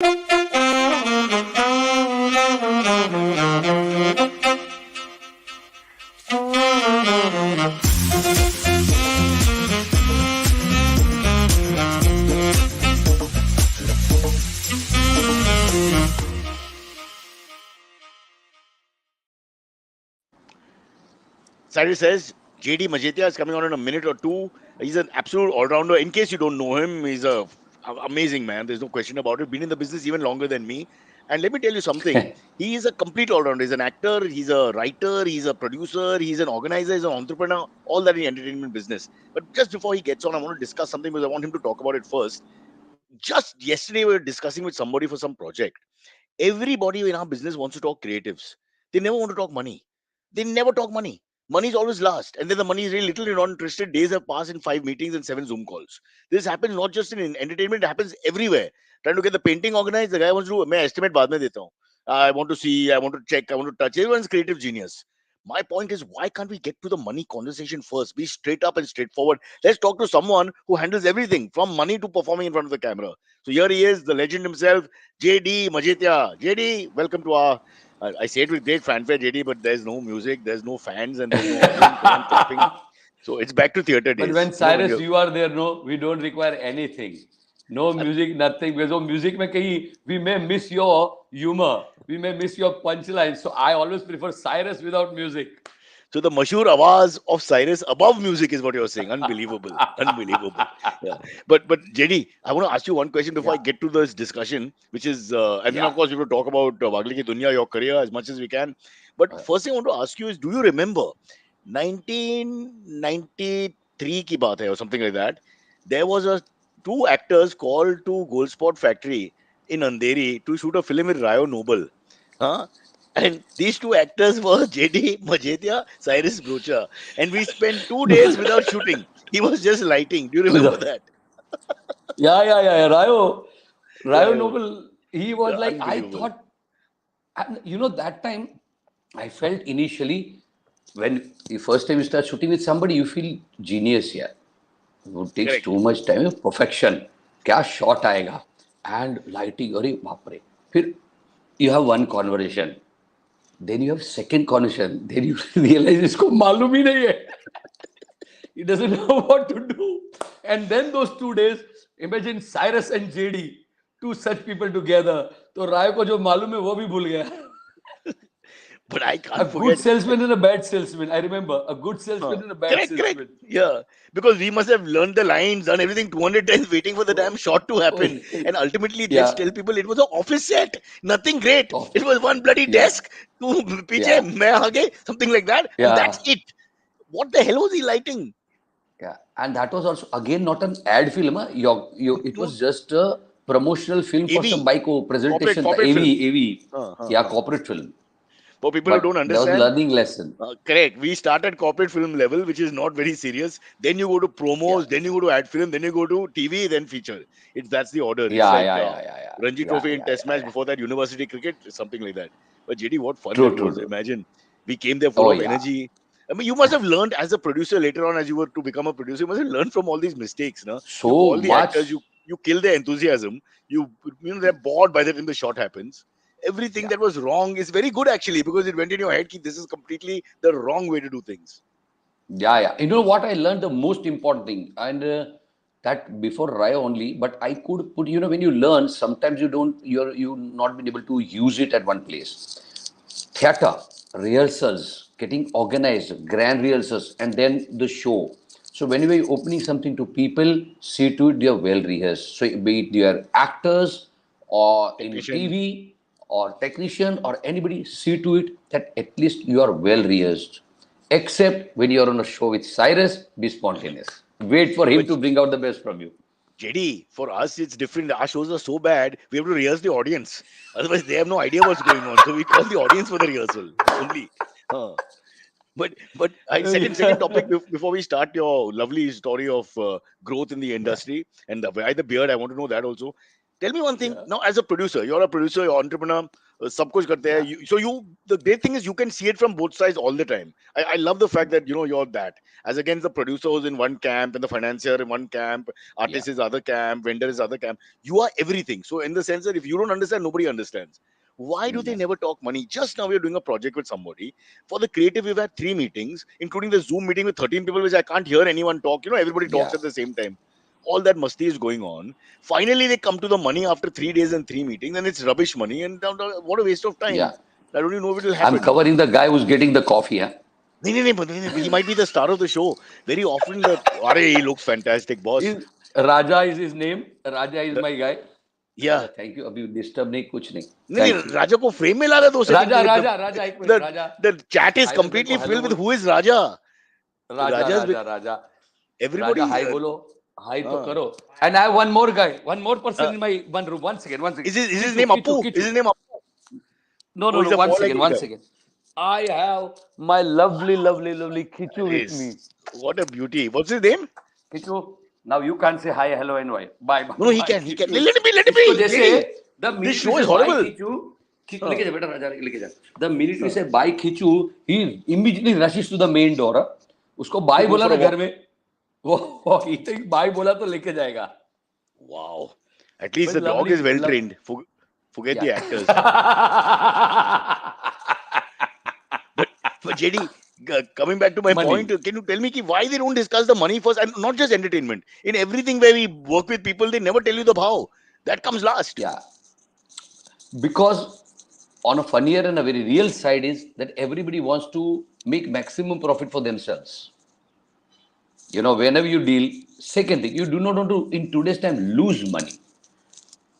Cyrus says JD Majethia is coming on in a minute or two. He's an absolute all-rounder. In case you don't know him, he's amazing man. There's no question about it. Been in the business even longer than me. And let me tell you something. He is a complete all-rounder. He's an actor. He's a writer. He's a producer. He's an organizer. He's an entrepreneur. All that in the entertainment business. But just before he gets on, I want to discuss something because I want him to talk about it first. Just yesterday, we were discussing with somebody for some project. Everybody in our business wants to talk creatives. They never want to talk money. They never talk money. Money is always last. And then the money is really little, you're not interested. Days have passed in 5 meetings and 7 Zoom calls. This happens not just in entertainment, it happens everywhere. Trying to get the painting organized, the guy wants to do, मैं estimate बाद में देता हूँ. I want to see, I want to check, I want to touch. Everyone's creative genius. My point is, why can't we get to the money conversation first? Be straight up and straightforward. Let's talk to someone who handles everything from money to performing in front of the camera. So here he is, the legend himself, JD Majethia. JD, welcome to our. I say it with great fanfare, JD, but there's no music, there's no fans, and there's no audience, no one clapping. So it's back to theater days. But when Cyrus, you are there, no, we don't require anything. No music, nothing. Because of music, we may miss your humor, we may miss your punchline. So I always prefer Cyrus without music. So the mashhoor awaz of Cyrus above music is what you're saying. Unbelievable. Unbelievable. Yeah. But JD, I want to ask you one question before I get to this discussion, which is, and then of course we will talk about Wagle ki Duniya, your career as much as we can. But first thing I want to ask you is, do you remember 1993 ki baat hai or something like that? There was two actors called to Gold Spot Factory in Andheri to shoot a film with Rayo Noble. Huh? And these two actors were JD Majethia, Cyrus Brocha. And we spent 2 days without shooting. He was just lighting. Do you remember that? Yeah. Rayo Noble, he was like, I thought, that time, I felt initially, when the first time you start shooting with somebody, you feel genius here. It takes too much time. Perfection. Kya shot aayega? And lighting, अरे बाप रे. फिर you have one conversation. Then you have second conversation. Then you realize इसको मालूम ही नहीं है. He doesn't know what to do. And then those 2 days, imagine Cyrus and JD, two such people together. तो राय को जो मालूम है वो भी भूल गया. But I can't forget. A good salesman and a bad salesman. I remember. A good salesman and a bad salesman. Correct. Yeah. Because we must have learned the lines, done everything 200 times, waiting for the damn shot to happen. And ultimately, let's tell people it was an office set. Nothing great. It was one bloody desk. Two piche, main aage, something like that. And that's it. What the hell was he lighting? Yeah. And that was also, again, not an ad film. It was just a promotional film for some bike presentation. AV. Yeah, corporate film. For people who don't understand, that was learning lesson. Correct. We start at corporate film level, which is not very serious. Then you go to promos, then you go to ad film, then you go to TV, then feature. That's the order. Ranji Trophy in Test match, before that University cricket, something like that. But JD, what fun it was. Imagine. We came there full of energy. I mean, you must have learned as a producer later on, as you were to become a producer, you must have learned from all these mistakes. No? So all the much. Actors, you kill their enthusiasm. They're bored by the time the shot happens. Everything that was wrong is very good actually, because it went in your head that this is completely the wrong way to do things. Yeah. You know what I learned, the most important thing, and that before Raya only, but I could put, when you learn, sometimes you're not been able to use it at one place. Theatre, rehearsals, getting organized, grand rehearsals, and then the show. So whenever you're opening something to people, see to it they're well rehearsed. So be it your actors or in TV, or technician or anybody, see to it that at least you are well rehearsed. Except when you are on a show with Cyrus, be spontaneous. Wait for him to bring out the best from you. JD, for us it's different. Our shows are so bad, we have to rehearse the audience. Otherwise, they have no idea what's going on. So we call the audience for the rehearsal only. But I said in second topic before we start your lovely story of growth in the industry and why the beard. I want to know that also. Tell me one thing. Now, as a producer, you're a producer, you're an entrepreneur, sab kuch karte hai. The great thing is you can see it from both sides all the time. I love the fact that, you're that. as against the producer who's in one camp and the financier in one camp, Yeah. artist is other camp, vendor is other camp. You are everything. So in the sense that if you don't understand, nobody understands. Why do they Mm. never talk money? Just now we're doing a project with somebody. For the creative, we've had 3 meetings, including the Zoom meeting with 13 people, which I can't hear anyone talk. Everybody talks Yeah. at the same time. All that musty is going on. Finally, they come to the money after 3 days and 3 meetings, and it's rubbish money. And what a waste of time. Yeah. I don't even know if it will I'm happen. covering the guy who's getting the coffee. Huh? He might be the star of the show. Very often, he looks fantastic, boss. Raja is his name. Raja is The- my guy. yeah. Raja, thank you. अभी disturb नहीं कुछ नहीं. नहीं, Thank you. राजा को frame में ला रहा 2 second के राजा लिए. राजा राजा एक minute The, Raja. the chat is हाय तो देखो completely हेलो filled with बोल. who is Raja. Raja Raja's Raja Raja. Raja everybody. हाय बोलो. हाय तो Uh, करो. And I have one more guy. One more person uh, in my one room. One second. One second. is his Kichu, name Kichu, Appu? Kichu. Is his name Appu? No, Oh, no, he's no. a One four second. legged One guy. second. I have my lovely, lovely, lovely Kichu with me. What a beauty. What's his name? Kichu, now you can't say hi, hello, and why. Bye, bye, No, he bye, can. He can. Kichu. Let it be. Let it इसको be. जैसे JD. the This minute we show is say bye, horrible. Kichu, लेके Uh, जा बेटा राजा लेके जा. The minute we uh. say bye, Kichu, he immediately rushes to the main door. उसको To bye go बोला for ना a घर walk. में, वो he think bye बोला तो लेके जाएगा. Wow. At least But the dog is lovely, well love, trained. Forget yeah. the actors. But JD, coming back to my point, Money. can you tell me why they don't discuss the money first, and not just entertainment? In everything where we work with people, they never tell you the bhav. That comes last. Yeah. Because on a funnier and a very real side is that everybody wants to make maximum profit for themselves. Whenever you deal, second thing, you do not want to, in today's time, lose money.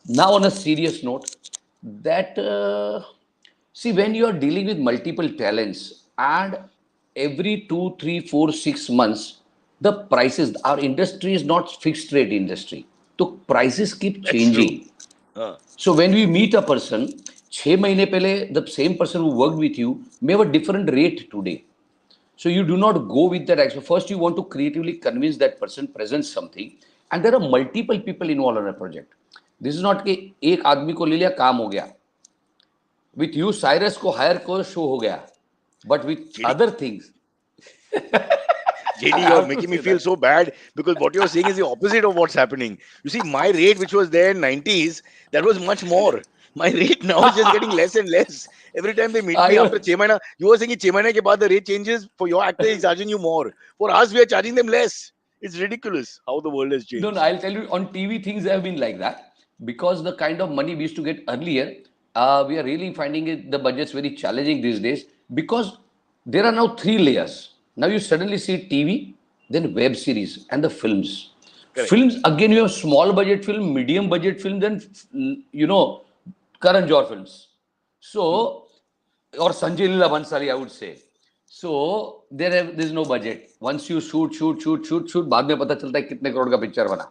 Now, on a serious note, that, see, when you are dealing with multiple talents and every 2, 3, 4, 6 months, the prices, our industry is not fixed rate industry. So prices keep That's true. changing. So when we meet a person, 6 महीने पहले, the same person who worked with you may have a different rate today. So you do not go with that action. First, you want to creatively convince that person, present something, and there are multiple people involved in a project. This is not कि एक आदमी को ले लिया काम हो गया. With you, Cyrus को hire को show हो गया. But with JD, other things, I JD, you're have to making me say feel that. so bad because what you're saying is the opposite of what's happening. You see, my rate, which was there in 90s, that was much more. My rate now is just getting less and less. Every time they meet me I, after 6 mahina, you were saying 6 mahine ke baad the rate changes. For your actor, he's charging you more. For us, we are charging them less. It's ridiculous how the world has no, changed. I'll tell you, on TV, things have been like that because the kind of money we used to get earlier, we are really finding the budgets very challenging these days because there are now three layers. Now you suddenly see TV, then web series, and the films. Correct. Films, again, you have small budget film, medium budget film, then, Karan Johar films. So, or Sanjay Leela Bhansali, I would say. So there's no budget. Once you shoot, बाद में पता चलता है कितने करोड़ का picture बना.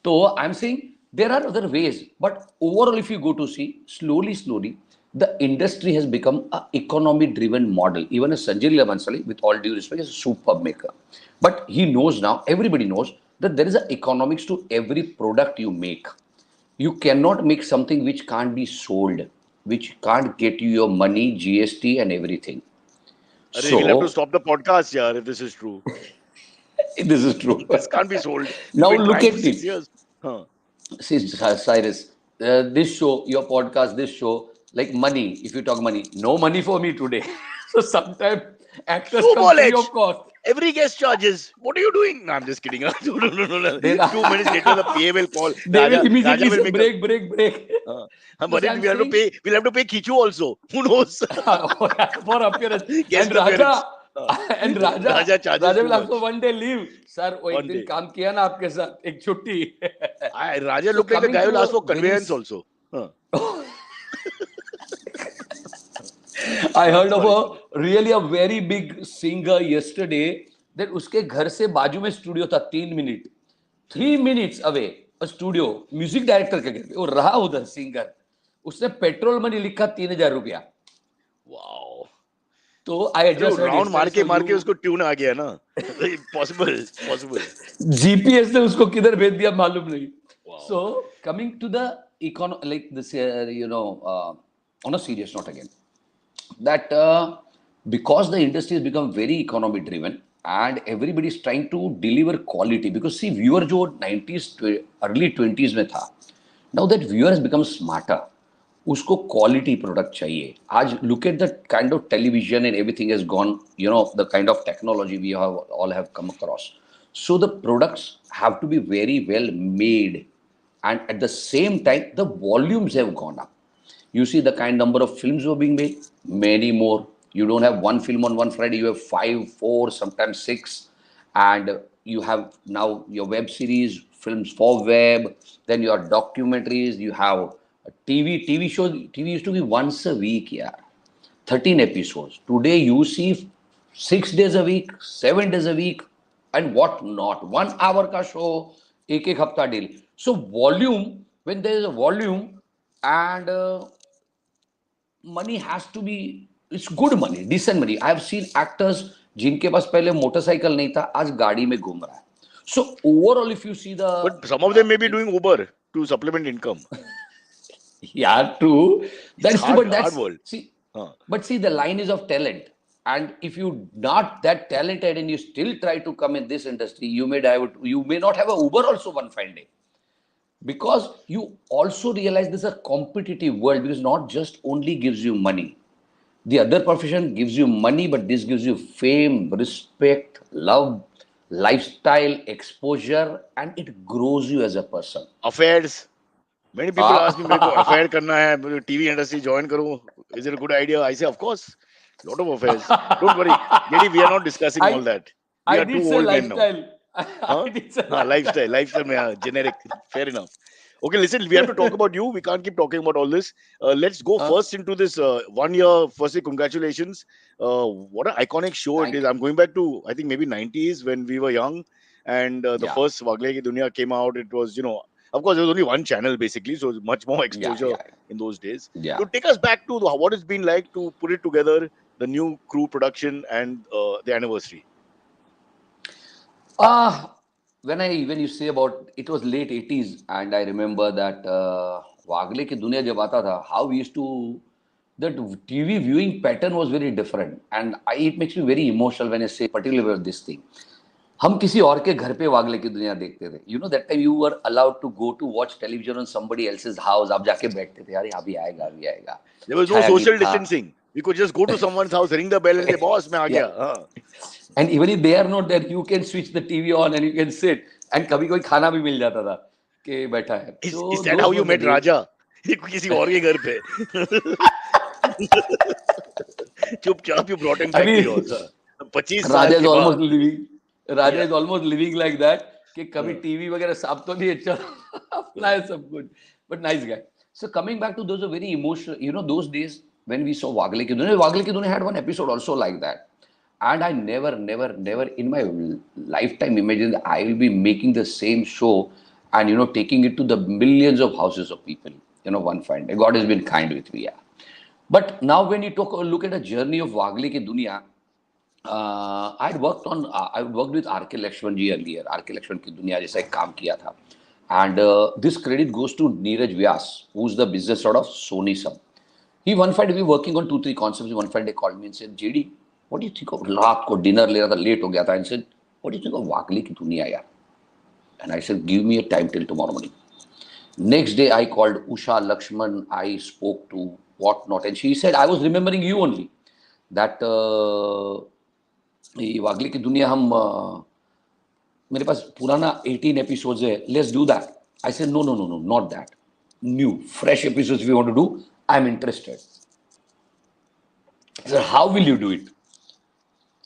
So I'm saying there are other ways, but overall, if you go to see slowly, the industry has become a economy-driven model. Even a Sanjay Leela Bhansali, with all due respect, is a superb maker, but he knows now. Everybody knows that there is an economics to every product you make. You cannot make something which can't be sold, which can't get you your money, GST, and everything. Arey, we'll have to So, stop the podcast, yeah, if this is true. this is true. This can't be sold. We've Now been look trying for at 6 years. it. Huh. See, Cyrus, this show, your podcast, this show, like money, if you talk money, no money for me today. So sometimes actors True come free of knowledge. cost. Every guest charges. What are you doing? No, I'm just kidding. No. Then 2 minutes later, the PA will call. they will Raja immediately will say make a. break. I'm So worried I'm we'll have to saying, pay. We'll have to pay Kichu also. Who knows? for appearance. And Guest appearance. Raja, and Raja, Raja charges Raja too will also much. one day leave. Sir, वो एक One दिन day. काम किया ना आपके साथ, एक छुट्टी. Raja So looked like the coming guy who'll to ask a for very, conveyance also. Huh. I heard of Sorry. really a very big singer yesterday that उसके घर से बाजू में स्टूडियो था 3 minute, 3 minutes away a studio, music director के घर पे वो रहा उधर सिंगर, उसने पेट्रोल मनी लिखा 3,000 रुपया. Wow. तो I अरे वो just heard round yesterday. So मार के you उसको ट्यून आ गया ना. Possible. GPS ने उसको किधर भेज दिया मालूम नहीं. Wow. So coming to the like this, on a serious note again, that because the industry has become very economy driven, and everybody is trying to deliver quality because see viewer जो 90s early 20s में था, now that viewer has become smarter, उसको quality product चाहिए. आज look at the kind of television and everything has gone, you know, the kind of technology we have all have come across. So the products have to be very well made, and at the same time the volumes have gone up. You see the kind number of films were being made, many more. You don't have one film on one Friday, you have 5, 4, sometimes 6. And you have now your web series, films for web, then your documentaries, you have TV shows. TV used to be once a week, yeah. 13 episodes. Today you see 6 days a week, 7 days a week, and what not. 1 hour ka show, ek hafta daily. So volume, when there is a volume, and money has to be, it's good money, decent money. I have seen actors जिनके पास पहले motorcycle नहीं था, आज गाड़ी में घूम रहा है. So overall, if you see the, but some of them may be doing Uber to supplement income. yeah, true. That's true, but that's hard world. See, but see, the line is of talent, and if you not that talented and you still try to come in this industry, you may not have a Uber also one fine day, because you also realize this is a competitive world, because not just only gives you money. The other profession gives you money, but this gives you fame, respect, love, lifestyle, exposure, and it grows you as a person. Affairs. Many people ask me, मेरे को affair करना है, TV industry join करूँ. Is it a good idea? I say, of course. Lot of affairs. Don't worry, JD, we are not discussing all that. We are two old men now. Huh? Lifestyle, generic. Fair enough. Okay, listen, we have to talk about you. We can't keep talking about all this. Let's go first into this 1 year. Firstly, congratulations. What an iconic show it is. I'm going back to, I think, maybe 90s when we were young. And the first Wagle Ki Duniya came out. It was, of course, there was only one channel basically. So much more exposure in those days. So take us back to what it's been like to put it together, the new crew production and the anniversary. When you say about, it was late 80s, and I remember that Wagle Ki Duniya jab aata tha, how we used to, that TV viewing pattern was very different, and it makes me very emotional when I say particularly about this thing. हम किसी और के घर पे वागले की दुनिया देखते थे. You know that time you were allowed to go to watch television on somebody else's house. आप जाके बैठते थे, अरे अभी आएगा. There was no social distancing. We could just go to someone's house, ring the bell and say, boss, मैं आ गया. And even if they are not there, you can switch the TV on and you can sit. And कभी कोई खाना भी मिल जाता था कि बैठा है. Is that how you met Raja? किसी और के घर पे. चुपचाप you brought him back to yours. 25 साल के बाद. Raja is almost living like that कि कभी TV वगैरह साफ तो नहीं है, चलो अपना है सब कुछ. But nice guy. So coming back to those are very emotional. You know those days when we saw Wagle Ki Duniya had one episode also like that. And I never in my lifetime imagined that I will be making the same show and, taking it to the millions of houses of people, one fine day. God has been kind with me, yeah. But now when you look at a journey of Wagle Ki Duniya, I worked with R.K. Lakshman ji earlier. R.K. Lakshman Ki Duniya जैसा एक काम किया था. And this credit goes to Neeraj Vyas, who's the business sort of Sony sub. He one fine day, we were working on 2-3 concepts. One fine day called me and said, JD, what do you think of रात को dinner ले रहा था, late हो गया था, and said, what do you think of Wagle Ki Duniya यार? And I said, give me a time till tomorrow morning. Next day I called Usha Lakshman, I spoke to whatnot, and she said, I was remembering you only, that Wagle Ki Duniya हम मेरे पास पुराना 18 episodes है, let's do that. I said, no, not that. New, fresh episodes if you want to do, I'm interested. I said, how will you do it?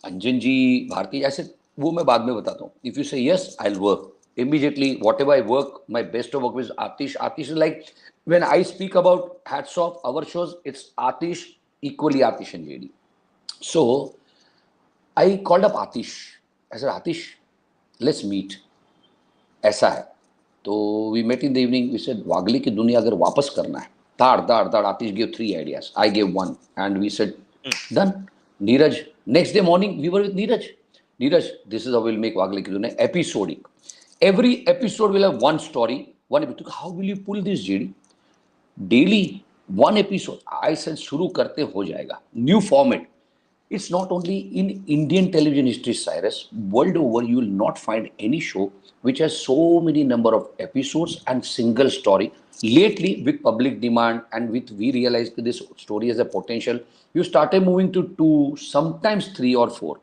Anjan ji, Bharti, I said, वो मैं बाद में बताता हूँ. If you say yes, I'll work. Immediately, whatever I work, my best of work with Atish. Atish is like, when I speak about hats off, our shows, it's Atish, equally Atish and JD. So, I called up Atish. I said, Atish, let's meet. ऐसा है. तो we met in the evening. We said, Wagle Ki Duniya अगर वापस करना है, दाड़. Atish gave 3 ideas. I gave 1. And we said, done. Neeraj. Next day morning, we were with Neeraj. Neeraj, this is how we'll make Wagle Ki Duniya. Episodic. Every episode will have one story. One episode. How will you pull this, JD? Daily, one episode. I said, शुरू करते हो जाएगा. New format. It's not only in Indian television history, Cyrus. World over, you will not find any show which has so many number of episodes and single story. Lately, with public demand and with we realized that this story has a potential, you started moving to two, sometimes three or four.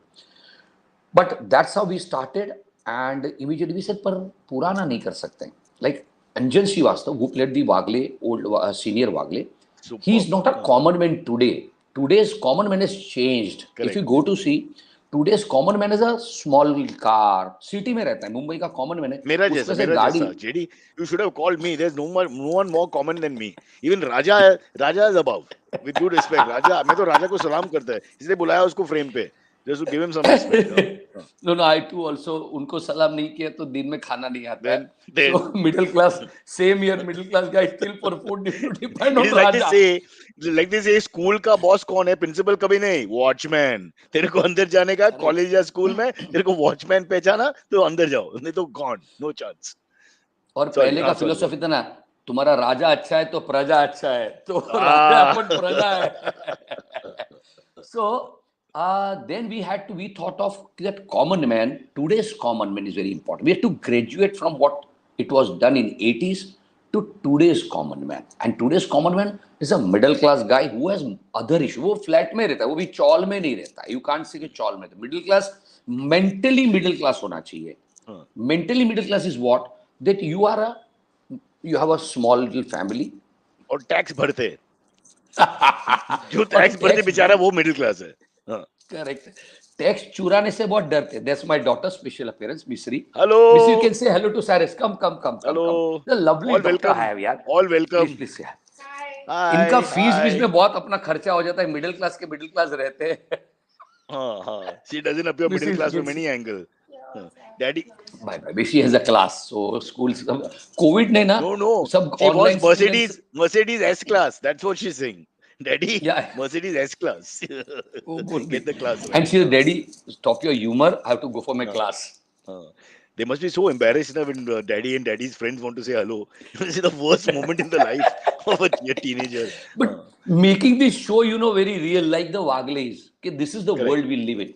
But that's how we started, and immediately we said, पर पुराना नहीं कर सकते. Like Anjan Srivastav, who played the Wagle, old senior Wagle, he Superb. is not a common man today. Today's common man has changed. If you Correct. go to see, today's common man is a small car, city में रहता है, मुंबई का common man है, उसमें से मेरा गाड़ी. जैसा JD, you should have called me. There's no one more common than me. Even Raja is above. With due respect, Raja, मैं तो राजा को सलाम करता है, इसलिए बुलाया उसको फ्रेम पे, just to give him some respect. हाँ. No, I too also उनको सलाम नहीं किया तो दिन में खाना नहीं आता है. Then So middle class, same year middle class guys still for food need to depend it on is Raja. like they say, school का बॉस कौन है? प्रिंसिपल कभी नहीं, वॉचमैन. तेरे को अंदर जाने का, Correct. कॉलेज या स्कूल में तेरे को वॉचमैन पहचाना तो अंदर जाओ, नहीं तो गॉन, नो चांस. और सॉरी, पहले हाँ का सॉरी फिलोसफी सॉरी. था ना, तुम्हारा राजा अच्छा है तो प्रजा अच्छा है, तो राजा Ah. अपन प्रजा है. So then we thought of that common man. Today's common man is very important. We have to graduate from what it was done in 80s to today's common man. And today's common man is a middle class guy who has other issue. वो flat में रहता है, वो भी चौल में नहीं रहता. You can't say कि चौल में. Middle class, mentally middle class होना चाहिए. हाँ. Mentally middle class is what? That you have a small little family. और टैक्स भरते, जो और टैक्स भरते टैक्स, बेचारा वो मिडिल क्लास है. हाँ. करेक्ट, टैक्स चुराने से बहुत डरते. That's my daughter special appearance, Mishri. Hello. Mishri, you can say hello to सारिस. Come come come come hello. Come. The lovely all daughter I welcome. Have यार. All please welcome. Please say. इनका हाय fees बीस हाय. में बहुत अपना खर्चा हो जाता है. मिडिल क्लास के मिडिल क्लास रहते हैं. हाँ हाँ. She doesn't appear middle Mishri, class from any angle. Daddy. Bye bye. Mishri has a class. So school covid ने ना No, no. सब She was online students. Mercedes S class. That's what she's saying. Daddy, या Mercedes S class. वो बोल Get the रही. class and right. She is daddy, stop your humour, I have to go for my Uh, class. uh. They must be so embarrassed now when daddy and daddy's friends want to say hello. This is the worst moment in the life of a teenager. But making this show, very real, like the Wagle's. Okay, this is the Correct. world we live in.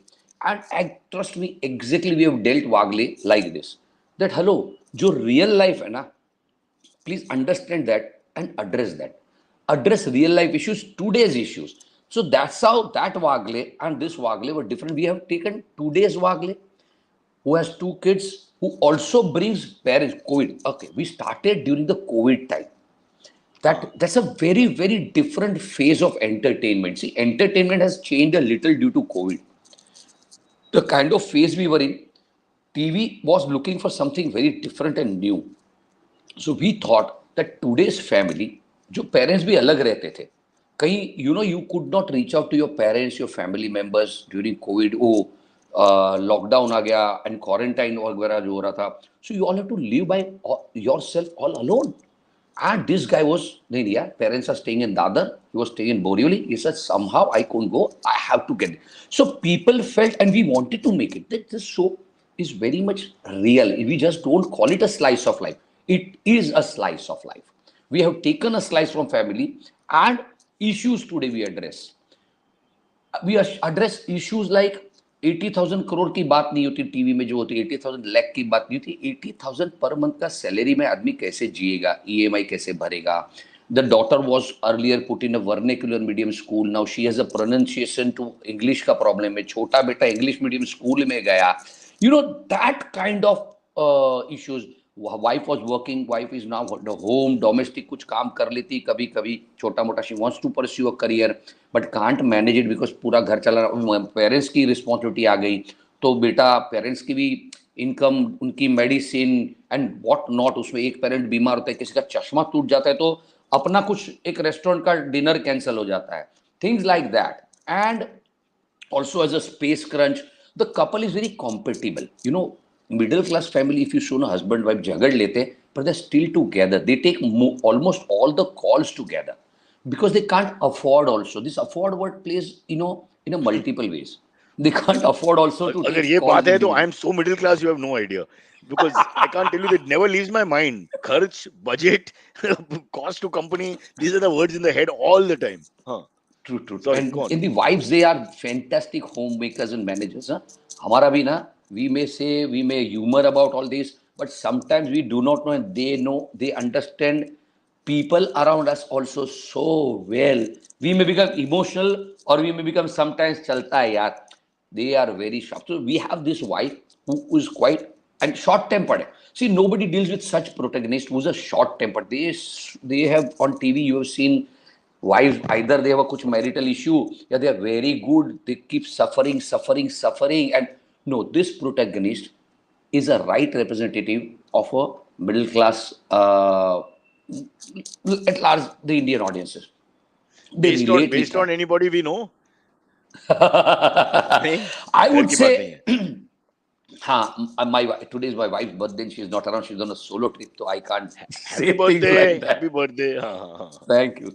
And trust me, exactly we have dealt Wagle like this. That hello, जो real life है ना, please understand that and address that. Address real life issues, today's issues. So that's how that Wagle and this Wagle were different. We have taken today's Wagle, who has two kids, who also brings parents. COVID. Okay, we started during the COVID time. That's a very very different phase of entertainment. See, entertainment has changed a little due to COVID. The kind of phase we were in, TV was looking for something very different and new. So we thought that today's family, जो parents भी अलग रहते थे कहीं, you could not reach out to your parents, your family members during COVID. Lockdown आ गया and quarantine वगैरह जो हो रहा था. So you all have to live by yourself all alone. And this guy was, नहीं यार, parents are staying in Dadar, he was staying in Borivali. He said, somehow I couldn't go, I have to get it. So people felt, and we wanted to make it, that this show is very much real. We just don't call it a slice of life. It is a slice of life. We have taken a slice from family, and issues today we address. We address issues like 80,000 crore की बात नहीं होती TV में, जो होती 80,000 लाख की बात नहीं होती. 80,000 पर मंथ का सैलरी में आदमी कैसे जिएगा, ईएमआई कैसे भरेगा. The daughter was earlier put in a vernacular medium school, now she has a pronunciation to English का प्रॉब्लम है. छोटा बेटा इंग्लिश मीडियम स्कूल में गया. That kind of issues. Wife was working, wife is now home domestic, कुछ काम कर लेती कभी कभी छोटा मोटा. She wants to pursue a career but can't manage it because पूरा घर चला रहा. पेरेंट्स की रिस्पॉन्सिबिलिटी आ गई तो बेटा पेरेंट्स की भी इनकम, उनकी मेडिसिन एंड व्हाट नॉट. उसमें एक पेरेंट बीमार होता है, किसी का चश्मा टूट जाता है तो अपना कुछ एक रेस्टोरेंट का डिनर कैंसिल हो जाता है. Things like that. And also as a space crunch, the couple is very compatible. Middle class family, if you show a husband wife jagad lete, but they're still together. They take almost all the calls together because they can't afford also. This afford word plays, in a multiple ways. They can't afford also to अगर take ये calls बात है तो individually. I am so middle class, you have no idea. Because I can't tell you, that never leaves my mind. खर्च, budget, cost to company, these are the words in the head all the time. हाँ. True. Sorry, And go on. in the wives, they are fantastic homemakers and managers. Huh? हमारा भी ना, we may say, we may humor about all this, but sometimes we do not know, and they know, they understand people around us also so well. We may become emotional, or we may become sometimes chalta hai yaar. They are very sharp. So we have this wife who is quite and short tempered. See, nobody deals with such protagonist who's a short tempered. They have on TV. You have seen wives, either they have a kuch marital issue, yeah, they are very good. They keep suffering, and no, this protagonist is a right representative of a middle class. At large, the Indian audiences they relate with Based her. on anybody we know, नहीं I डर would की बात नहीं say, है. today is my wife's birthday and she's not around. She's on a solo trip, so I can't Happy say things birthday, like happy that. birthday. हाँ. Thank you.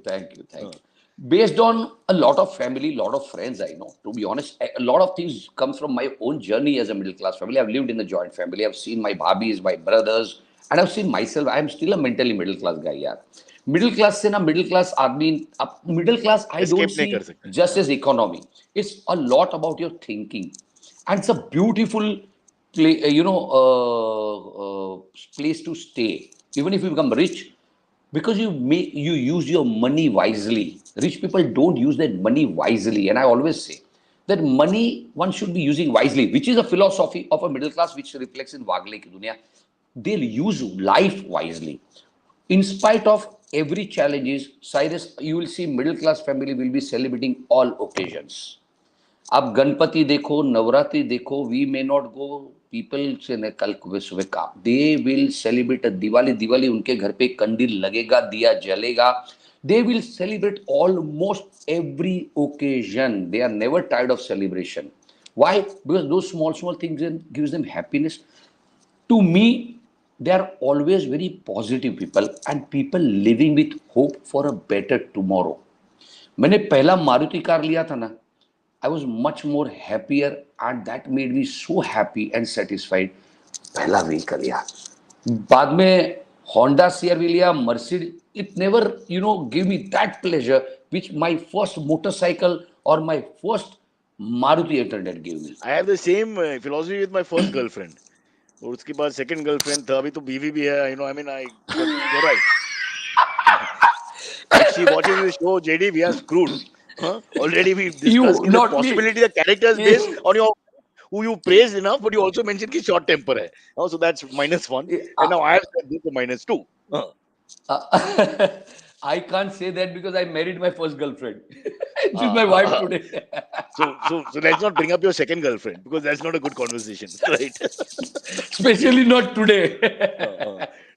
Based on a lot of family, lot of friends I know. To be honest, a lot of things comes from my own journey as a middle class family. I've lived in a joint family. I've seen my bhabis, my brothers, and I've seen myself. I am still a mentally middle class guy, yeah. Middle class से ना middle class आदमी, middle class I don't Escape नहीं कर see सकते. just हाँ. as economy. It's a lot about your thinking, and it's a beautiful place to stay. Even if you become rich, because you use your money wisely. Rich people don't use their money wisely, and I always say that money one should be using wisely, which is a philosophy of a middle class which reflects in Wagle ki Duniya. They'll use life wisely in spite of every challenges. Cyrus, you will see middle class family will be celebrating all occasions. आप गणपति देखो, नवरात्रि देखो, we may not go, people say न कल सुबह काम, they will celebrate Diwali उनके घर पे कंडील लगेगा, दिया जलेगा. They will celebrate almost every occasion. They are never tired of celebration. Why? Because those small things gives them happiness. To me, they are always very positive people and people living with hope for a better tomorrow. मैंने पहला Maruti car लिया था ना, I was much more happier, and that made me so happy and satisfied. पहला vehicle यार, बाद में Honda CR-V लिया, Mercedes. It never gave me that pleasure which my first motorcycle or my first Maruti 800 gave me. I have the same philosophy with my first girlfriend. और उसके बाद second girlfriend था, अभी तो बीवी भी है. You know, I mean, but you're right. If she watches this show, JD, we are screwed. Huh? Already we discussed You, कि the not me. possibility the character is based on your who you praised enough, but you also mentioned कि short temper है. Oh, so that's -1. And now I have said this to -2. I can't say that because I married my first girlfriend. She's my wife Uh, today. so let's not bring up your second girlfriend because that's not a good conversation, right? Especially not today.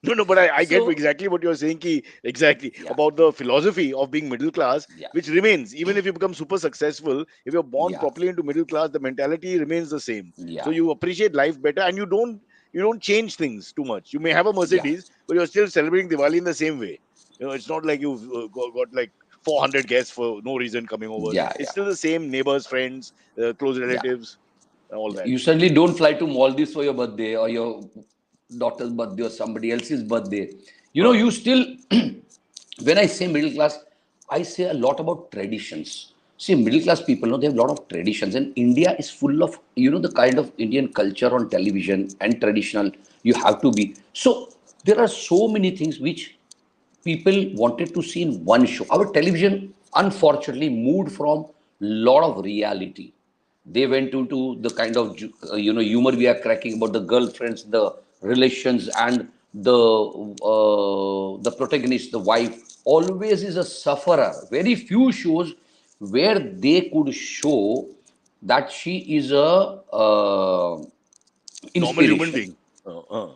No, but I get So, exactly what you're saying. Ki, exactly yeah, about the philosophy of being middle class, yeah, which remains even if you become super successful. If you're born yeah, properly into middle class, the mentality remains the same. So yeah, you appreciate life better, and you don't change things too much. You may have a yeah, Mercedes, but you're still celebrating Diwali in the same way. It's not like you've got like 400 guests for no reason coming over. yeah, It's yeah, still the same neighbors, friends, close yeah. relatives, all that. You certainly don't fly to Maldives for your birthday or your daughter's birthday or somebody else's birthday. Uh, You still, when I say middle class, I say a lot about traditions. See, middle class people, they have a lot of traditions, and India is full of, the kind of Indian culture on television and traditional you have to be. So, there are so many things which people wanted to see in one show. Our television, unfortunately, moved from lot of reality. They went into the kind of humor we are cracking about the girlfriends, the relations, and the protagonist, the wife, always is a sufferer. Very few shows where they could show that she is a Normal human inspiration, being.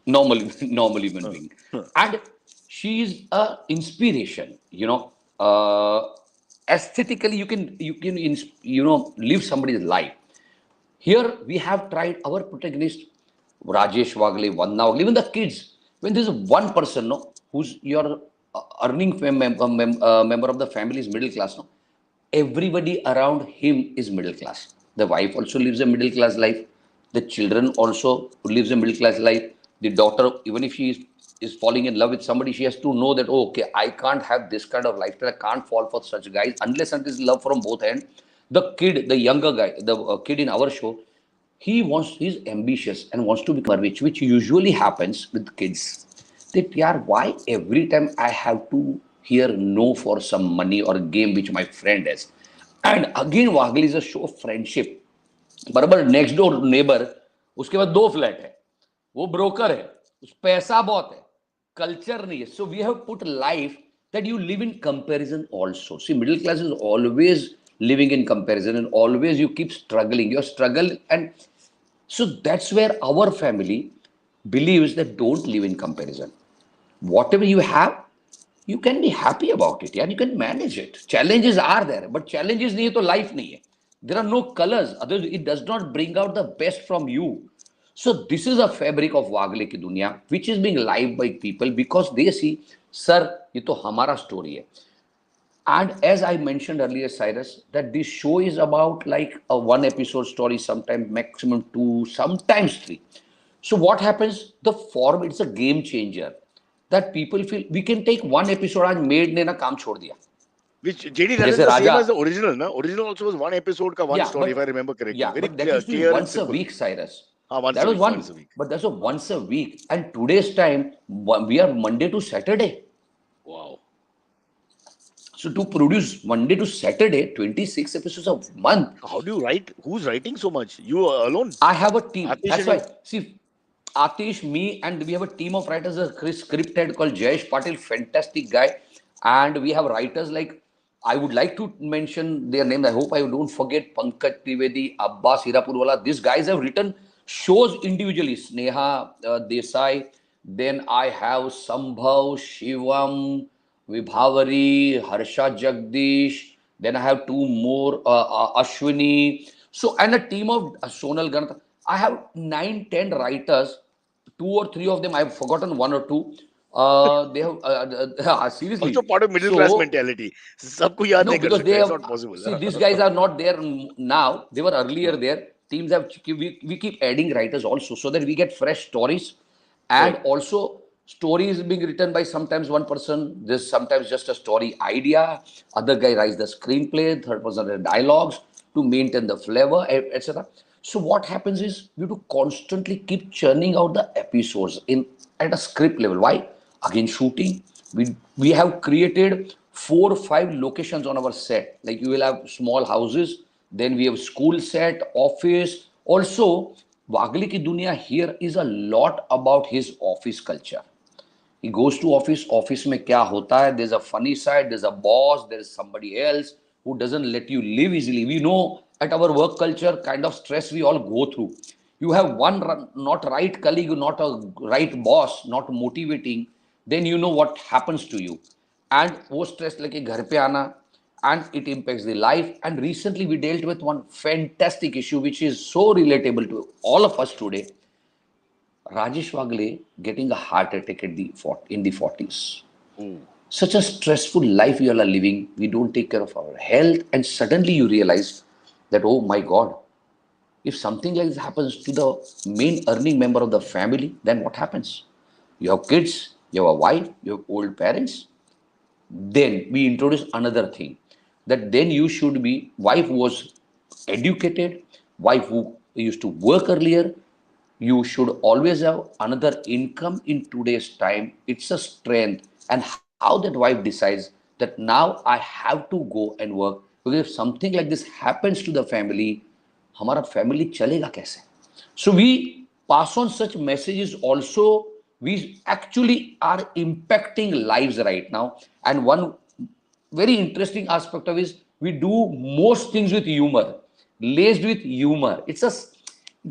normal normal human Uh, being, uh. and she is a inspiration. uh, Aesthetically you can live somebody's life. Here we have tried our protagonist, Rajesh Wagle, Vanna Wagle, even the kids. When there's one person, no, who's your earning member of the family is middle class, no, everybody around him is middle class. The wife also lives a middle class life. The children also lives a middle class life. The daughter, even if she is is falling in love with somebody, she has to know that, oh, okay, I can't have this kind of lifestyle. I can't fall for such guys unless and this love from both ends. The kid, the younger guy, the kid in our show, he's ambitious and wants to become rich, which usually happens with kids. That, yeah, why every time I have to hear no for some money or a game which my friend has. And again, Wagle is a show of friendship. बराबर next door neighbour, उसके बाद 2 flat है, वो broker है, उस पैसा बहुत है, कल्चर नहीं है. So we have put life that you live in comparison also. See, middle class is always living in comparison and always you keep struggling. Your struggle, and so that's where our family believes that don't live in comparison. Whatever you have, you can be happy about it, and you can manage it. Challenges are there, but challenges नहीं है तो life नहीं है. There are no colors, otherwise it does not bring out the best from you. So this is a fabric of Wagle की दुनिया, which is being lived by people because they see, sir, ये तो हमारा story है. And as I mentioned earlier, Cyrus, that this show is about like a 1 episode story, sometimes maximum 2, sometimes 3. So what happens? The form, it's a game changer. That people feel we can take 1 episode, आज made ने ना काम छोड़ दिया. Which JD, that is जैसे the same Raja, as the original, na? Original also was 1 episode ka one yeah, story, if I but remember correctly. yeah, Very but that clear, used to be clear and once a simple. week, Cyrus. Once That a was week, one, once a week. but that's a once a week. And today's time, we are Monday to Saturday. Wow. So to produce Monday to Saturday, 26 episodes a month. How do you write? Who's writing so much? You alone? I have a team. Atish That's and why. See, Atish, me, and we have a team of writers, a script head called Jayesh Patil, fantastic guy. And we have writers like, I would like to mention their names. I hope I don't forget Pankaj Trivedi, Abbas Hirapurwala. These guys have written shows individually. Sneha Desai. Then I have Sambhav, Shivam, Vibhavari, Harsha Jagdish. Then I have 2 more, Ashwini. So, and a team of Sonal Ganata. I have 9, 10 writers. 2 or 3 of them, I've forgotten 1 or 2. They have seriously. also part of middle class So mentality. Sabko yaad no, nahi kar because they sakta. It's have, not possible. see, these guys are not there now. They were earlier there. Teams have, we keep adding writers also so that we get fresh stories, and Right. also stories being written by sometimes one person. There's sometimes just a story idea. Other guy writes the screenplay. Third person the dialogues to maintain the flavor, etc. So what happens is you have to constantly keep churning out the episodes in at a script level. Why? Again, shooting. We have created 4 or 5 locations on our set. Like you will have small houses, then we have school set, office. Also, Wagle ki Duniya here is a lot about his office culture. He goes to office में क्या होता है? There's a funny side, there's a boss, there's somebody else who doesn't let you live easily. We know at our work culture kind of stress we all go through. You have one not right colleague, not a right boss, not motivating, then you know what happens to you. And वो stress लेके घर पे आना, and it impacts the life. And recently we dealt with one fantastic issue which is so relatable to all of us today. Rajesh Wagle getting a heart attack in the 40s. Ooh. Such a stressful life we all are living. We don't take care of our health, and suddenly you realize that, oh my God, if something like this happens to the main earning member of the family, then what happens? You have kids, you have a wife, you have old parents. Then we introduce another thing, that then you should be wife who was educated, wife who used to work earlier. You should always have another income in today's time. It's a strength. And how that wife decides that now I have to go and work, because if something like this happens to the family, हमारा family चलेगा कैसे? So we pass on such messages also. We actually are impacting lives right now. And one very interesting aspect of is we do most things with humor, laced with humor. It's a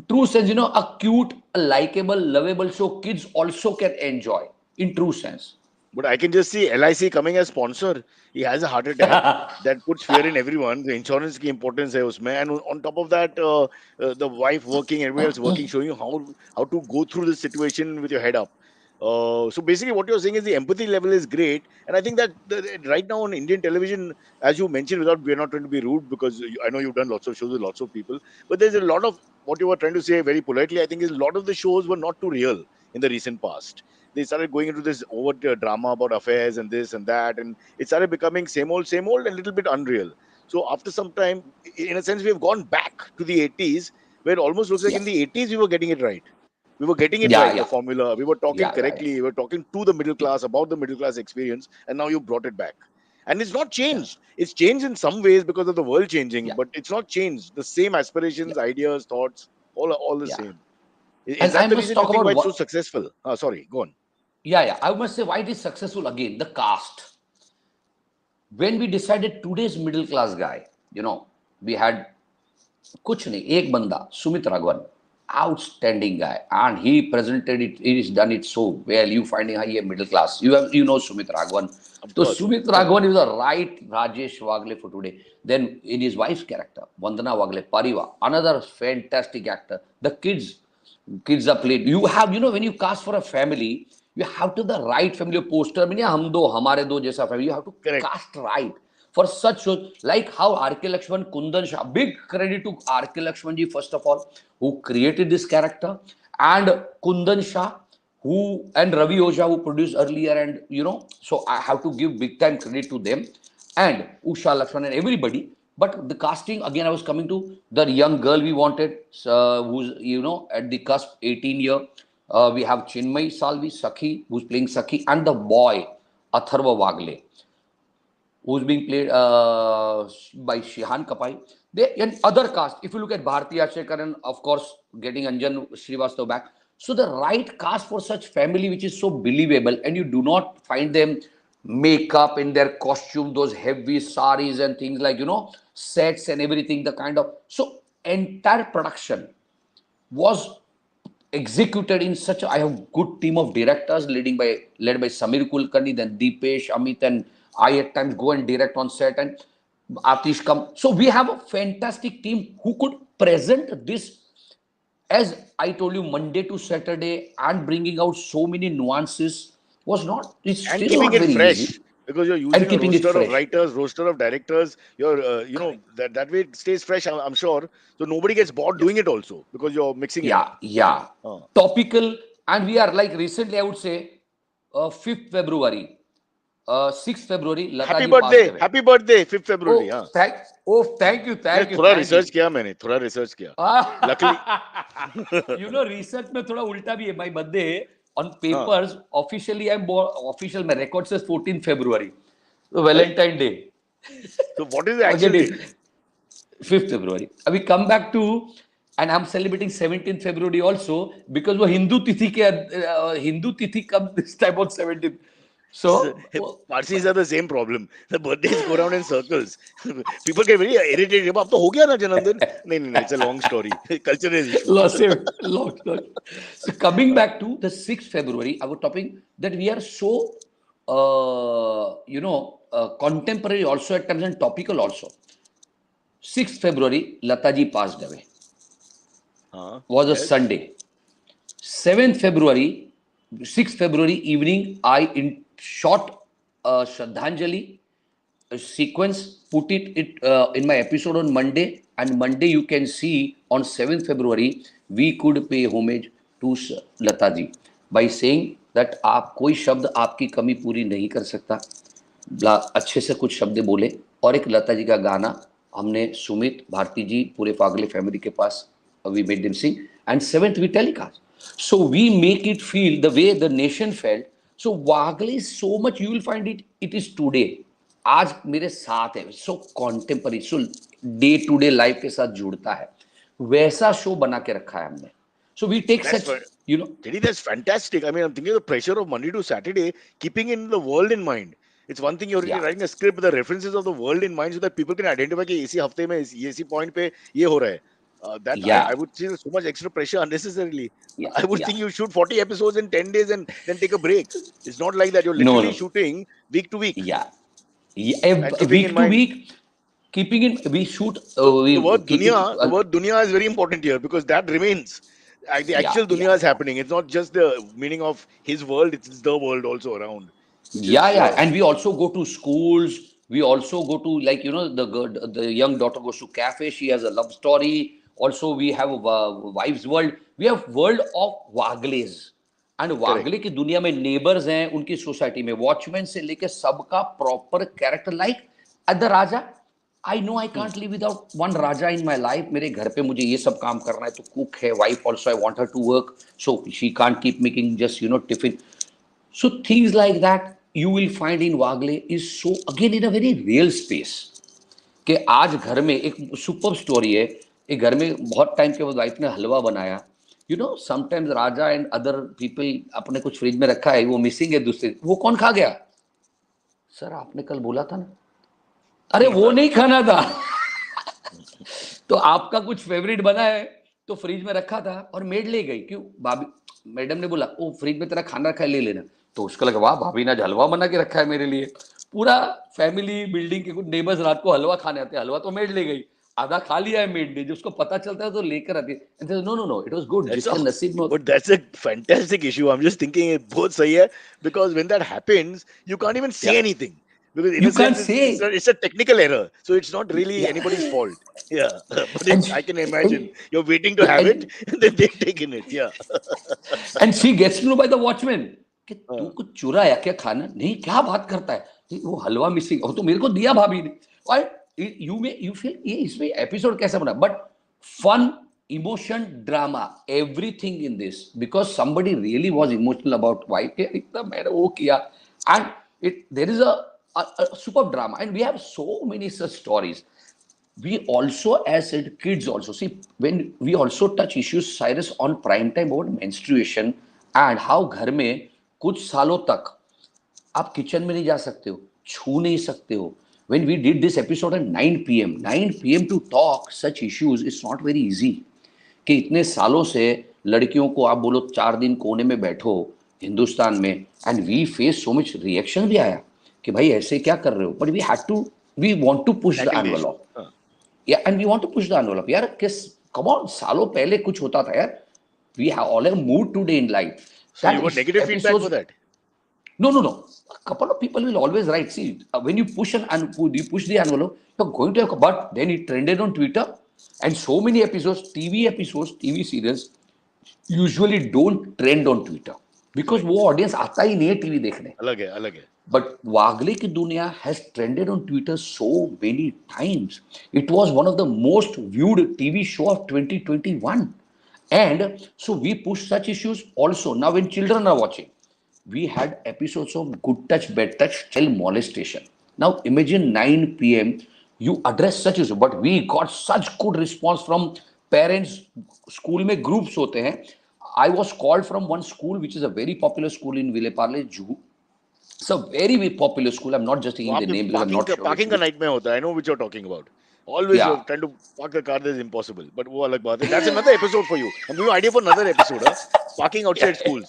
true sense, a cute, a likable, lovable show kids also can enjoy in true sense. But I can just see LIC coming as sponsor. He has a heart attack. That puts fear in everyone. The insurance की importance है उसमें. And on top of that, the wife working, everybody else working, showing you how to go through this situation with your head up. So basically, what you're saying is the empathy level is great, and I think that right now on Indian television, as you mentioned, we're not trying to be rude because I know you've done lots of shows with lots of people, but there's a lot of what you were trying to say very politely. I think is a lot of the shows were not too real. in the recent past. They started going into this overt drama about affairs and this and that, and it started becoming same old, and a little bit unreal. So after some time, in a sense, we have gone back to the 80s, where it almost looks like Yeah. in the 80s we were getting it right. We were getting it Yeah. right, Yeah. the formula. We were talking Yeah. Yeah. correctly. We were talking to the middle Yeah. class about the middle class experience, and now you brought it back. And it's not Yeah. changed. It's changed in some ways because of the world changing, Yeah. but it's not changed. The same Yeah. aspirations, ideas, thoughts, all the Yeah. same. Is And I that the must reason you talk think about why it's so what. successful? Sorry, go on. Yeah. Yeah. I must say why it is successful again. The cast. When we decided today's middle class guy, we had कुछ नहीं एक बंदा Sumit Raghavan outstanding guy and he presented it. He's done it so well. You finding how he middle class, Sumit Raghavan. Of So course. Sumit Raghavan is the right Rajesh Wagle for today. Then in his wife's character Vandana Wagle Pariva, another fantastic actor. The kids are played. You have, when you cast for a family, you have to the right family poster. I mean, हम दो हमारे दो जैसा family. You have to Correct. cast right for such shows like how R.K. Lakshman, Kundan Shah. Big credit to R.K. Lakshman ji first of all, who created this character, and Kundan Shah, who and Ravi Oja, who produced earlier, and so I have to give big time credit to them, and Usha Lakshman and everybody. But the casting again, I was coming to the young girl we wanted, who's at the cusp 18 year. We have Chinmay Salvi Sakhi, who's playing Sakhi, and the boy Atharva Wagle, who's being played by Shihan Kapai. They and other cast. If you look at Bharti Ashekaran, of course, getting Anjan Srivastav back. So the right cast for such family, which is so believable, and you do not find them makeup in their costume, those heavy saris and things like sets and everything. The kind of so entire production was executed in such I have good team of directors led by Samir Kulkarni, then Deepesh, Amit, and I at times go and direct on set, and Atish come. So we have a fantastic team who could present this, as I told you, Monday to Saturday, and bringing out so many nuances was not, it's And still keeping not it very easy, fresh, because you're and using a keeping it roster of fresh. writers, roster of directors. You're, Correct. that way it stays fresh, I'm sure. So nobody gets bored Yes. doing it also because you're mixing it Yeah, up. yeah. Uh, Topical, and we are like recently, I would say, 5th February, 6th February, Happy Lataji passed birthday, away. happy birthday, 5th February. Oh, हाँ. thank you, नहीं, thank you, थोड़ा thank you. Research किया मैंने, थोड़ा research किया. Luckily. Research में थोड़ा उल्टा भी है. My birthday on हाँ. papers officially I'm born. Official my record says 14th February, so Right. Valentine Day. So what is the actual Forget date? it. 5th February. We come back to, and I'm celebrating 17th February also because वो हिंदू तिथि कब this time on 17th. So Parsis are the same problem. The birthdays go around in circles. People get very irritated. अब तो हो गया ना जन्मदिन? नहीं नहीं नहीं. It's a long story. Cultural issue. Lost. So coming back to the 6th February, our topic that we are so, contemporary also at times and topical also. 6th February, Lataji passed away. Was a Yes. Sunday. 7th February, 6th February evening, I shot Shraddhanjali sequence, put it in my episode on Monday, and Monday you can see on 7th February we could pay homage to Lata ji by saying that आप कोई शब्द आपकी कमी पूरी नहीं कर सकता, अच्छे से कुछ शब्द बोले, और एक लता जी का गाना हमने सुमित भारती जी पूरे फागले फैमिली के पास we made them sing, and 7th we telecast. So we make it feel the way the nation felt. So Wagle is so much, you will find it is today, आज मेरे साथ है, so contemporary, so day to day life के साथ जुड़ता है, वैसा show बना के रखा है हमने. So we take That's such, Teddy, that's fantastic. I mean, I'm thinking of the pressure of Monday to Saturday, keeping in the world in mind. It's one thing you're really yeah, writing a script with the references of the world in mind so that people can identify कि इसी हफ्ते में इसी point पे ये हो रहा है. That I yeah, would say there's so much extra pressure unnecessarily. yeah, I would yeah, think you shoot 40 episodes in 10 days and then take a break. It's not like that. You're no, literally no, shooting week to week yeah, yeah, and keeping in week to mind week, keeping in, we shoot, the we word keeping, dunya. The word dunya is very important here because that remains. The yeah, actual yeah, dunya is yeah. happening. It's not just the meaning of his world; it's the world also around, which Yeah, is yeah, and we also go to schools. We also go to, like, the young daughter goes to cafe. She has a love story. Also, we have a wife's world. We have world of Wagles, and Wagle की दुनिया में neighbours हैं, उनकी society में watchman से लेके सबका proper character like the Raja. I know I can't live without one Raja in my life. मेरे घर पे मुझे ये सब काम करना है, तो कुक है, wife also, I want her to work, so she can't keep making just tiffin. So things like that you will find in Wagle is so again in a very real space. कि आज घर में एक super story है. एक घर में बहुत टाइम के बाद वाइफ ने हलवा बनाया. Sometimes Raja and other people अपने कुछ फ्रिज में रखा है, वो मिसिंग है दूसरे, वो कौन खा गया? सर आपने कल बोला था ना. अरे वो नहीं खाना था. तो आपका कुछ फेवरेट बना है तो फ्रिज में रखा था और मेड ले गई. क्यों? भाभी, मैडम ने बोला वो फ्रिज में तेरा खाना रखा है, ले लेना. तो उसको लगा वाह भाभी ने हलवा बना के रखा है मेरे लिए. पूरा फैमिली बिल्डिंग के कुछ नेबर्स रात को हलवा खाने आते हैं, हलवा तो मेड ले गई, आधा खा लिया है मेड ने. जब उसको पता चलता है तो लेकर आती है. No no no, it was good, जिसके नसीब में. But that's a fantastic issue. I'm just thinking it both sahi hai, because when that happens, you can't even say anything. Because in You a can't sense, say. it's a technical error. So it's not really anybody's fault. Yeah. But I can imagine you're waiting to have it and then they've taken it. Yeah. And she gets to know by the watchman कि तू कुछ चुराया क्या खाना? नहीं, क्या बात करता है? वो हलवा मिसिंग, वो तो मेरे को दिया भाभी ने. और you feel ये इसमें एपिसोड कैसा बना? But fun, emotion, drama, everything in this, because somebody really was emotional about wife. इतना मैंने वो किया, and there is a superb drama, and we have so many such stories. We also, as kids also, see, when we also touch issues, Cyrus, on prime time about menstruation and how घर में कुछ सालों तक आप kitchen में नहीं जा सकते हो, छू नहीं सकते हो. When we did this episode at 9 p.m. to talk such issues, it's not very easy. कि इतने सालों से लड़कियों को आप बोलो 4 दिन कोने में बैठो हिंदुस्तान में, and we face so much reaction भी आया कि भाई ऐसे क्या कर रहे हो. But we want to push the envelope. Yeah, and we want to push the envelope. यार come on, सालों पहले कुछ होता था यार. We have all have moved today in life. So you got negative feedback for that? No. A couple of people will always write. See, when you push you push the envelope, you're going to have, but then it trended on Twitter, and so many episodes, TV serials usually don't trend on Twitter because वो audience आता ही नहीं है TV देखने. अलग है. But Wagle ki Duniya has trended on Twitter so many times. It was one of the most viewed TV show of 2021. And so we push such issues also. Now when children are watching, we had episodes of good touch, bad touch, child molestation. Now imagine 9 p.m. you address such issues. But we got such good response from parents. School में groups होते हैं. I was called from one school which is a very popular school in Ville Parle, Juhu. It's a very, very popular school. I'm not just taking the name because I'm not sure. Parking का nightmare होता है. I know which you're talking about. Always you're trying to park a car that is impossible. But वो अलग बात है. That's another episode for you. I'm giving you an idea for another episode. Parking outside schools.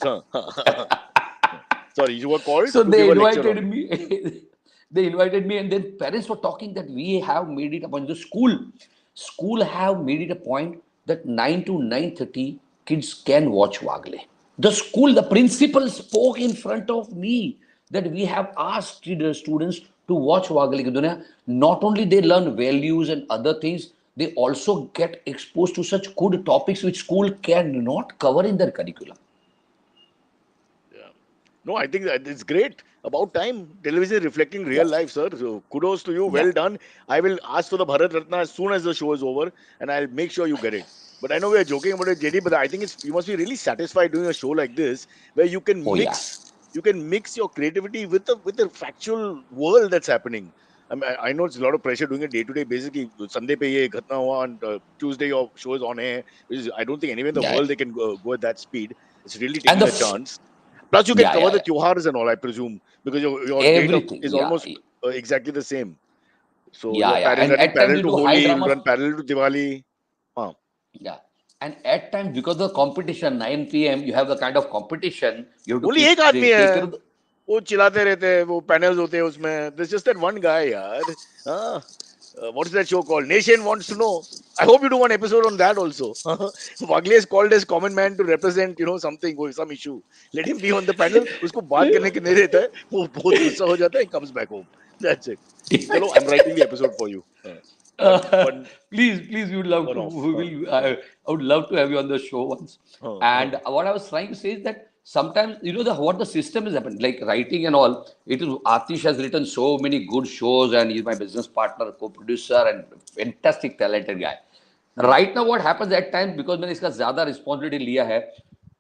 Sorry, you were called. So they invited me. They invited me, and then parents were talking that we have made it a point. The school have made it a point that 9 to 9:30 kids can watch Wagle. The school, the principal spoke in front of me that we have asked students to watch Wagle ki Duniya. Not only they learn values and other things, they also get exposed to such good topics which school cannot cover in their curriculum. Yeah. No, I think that it's great. About time. Television is reflecting real life, sir. So kudos to you. Well done. I will ask for the Bharat Ratna as soon as the show is over, and I'll make sure you get it. But I know we are joking about it, JD, but I think you must be really satisfied doing a show like this where you can mix your creativity with the factual world that's happening. I know it's a lot of pressure doing a day-to-day basis. Sunday pe ye ghatna hua, on Tuesday your show is on air. I don't think anywhere in the world they can go at that speed. It's really taking a chance. Plus you can cover the tyohars and all, I presume, because your date is almost exactly the same. So running parallel to Holi, run parallel to Diwali. Yeah. And at times, because of the competition, 9 p.m., you have the kind of competition. You have to only एक आदमी है, वो चिल्लाते रहते हैं, वो panels होते हैं उसमें. There's just that one guy, यार. What is that show called? Nation Wants to Know. I hope you do one episode on that also. Wagle is called as common man to represent, something, some issue. Let him be on the panel. उसको बात करने के नहीं देता है, वो बहुत गुस्सा हो जाता है, he comes back home. That's it. Chalo, I'm writing the episode for you. Please, we would love to. I would love to have you on the show once. And what I was trying to say is that sometimes, what the system has happened, like writing and all. It is Atish has written so many good shows, and he's my business partner, co-producer, and fantastic talented guy. Right now, what happens at times, because मैंने इसका ज़्यादा responsibility लिया है,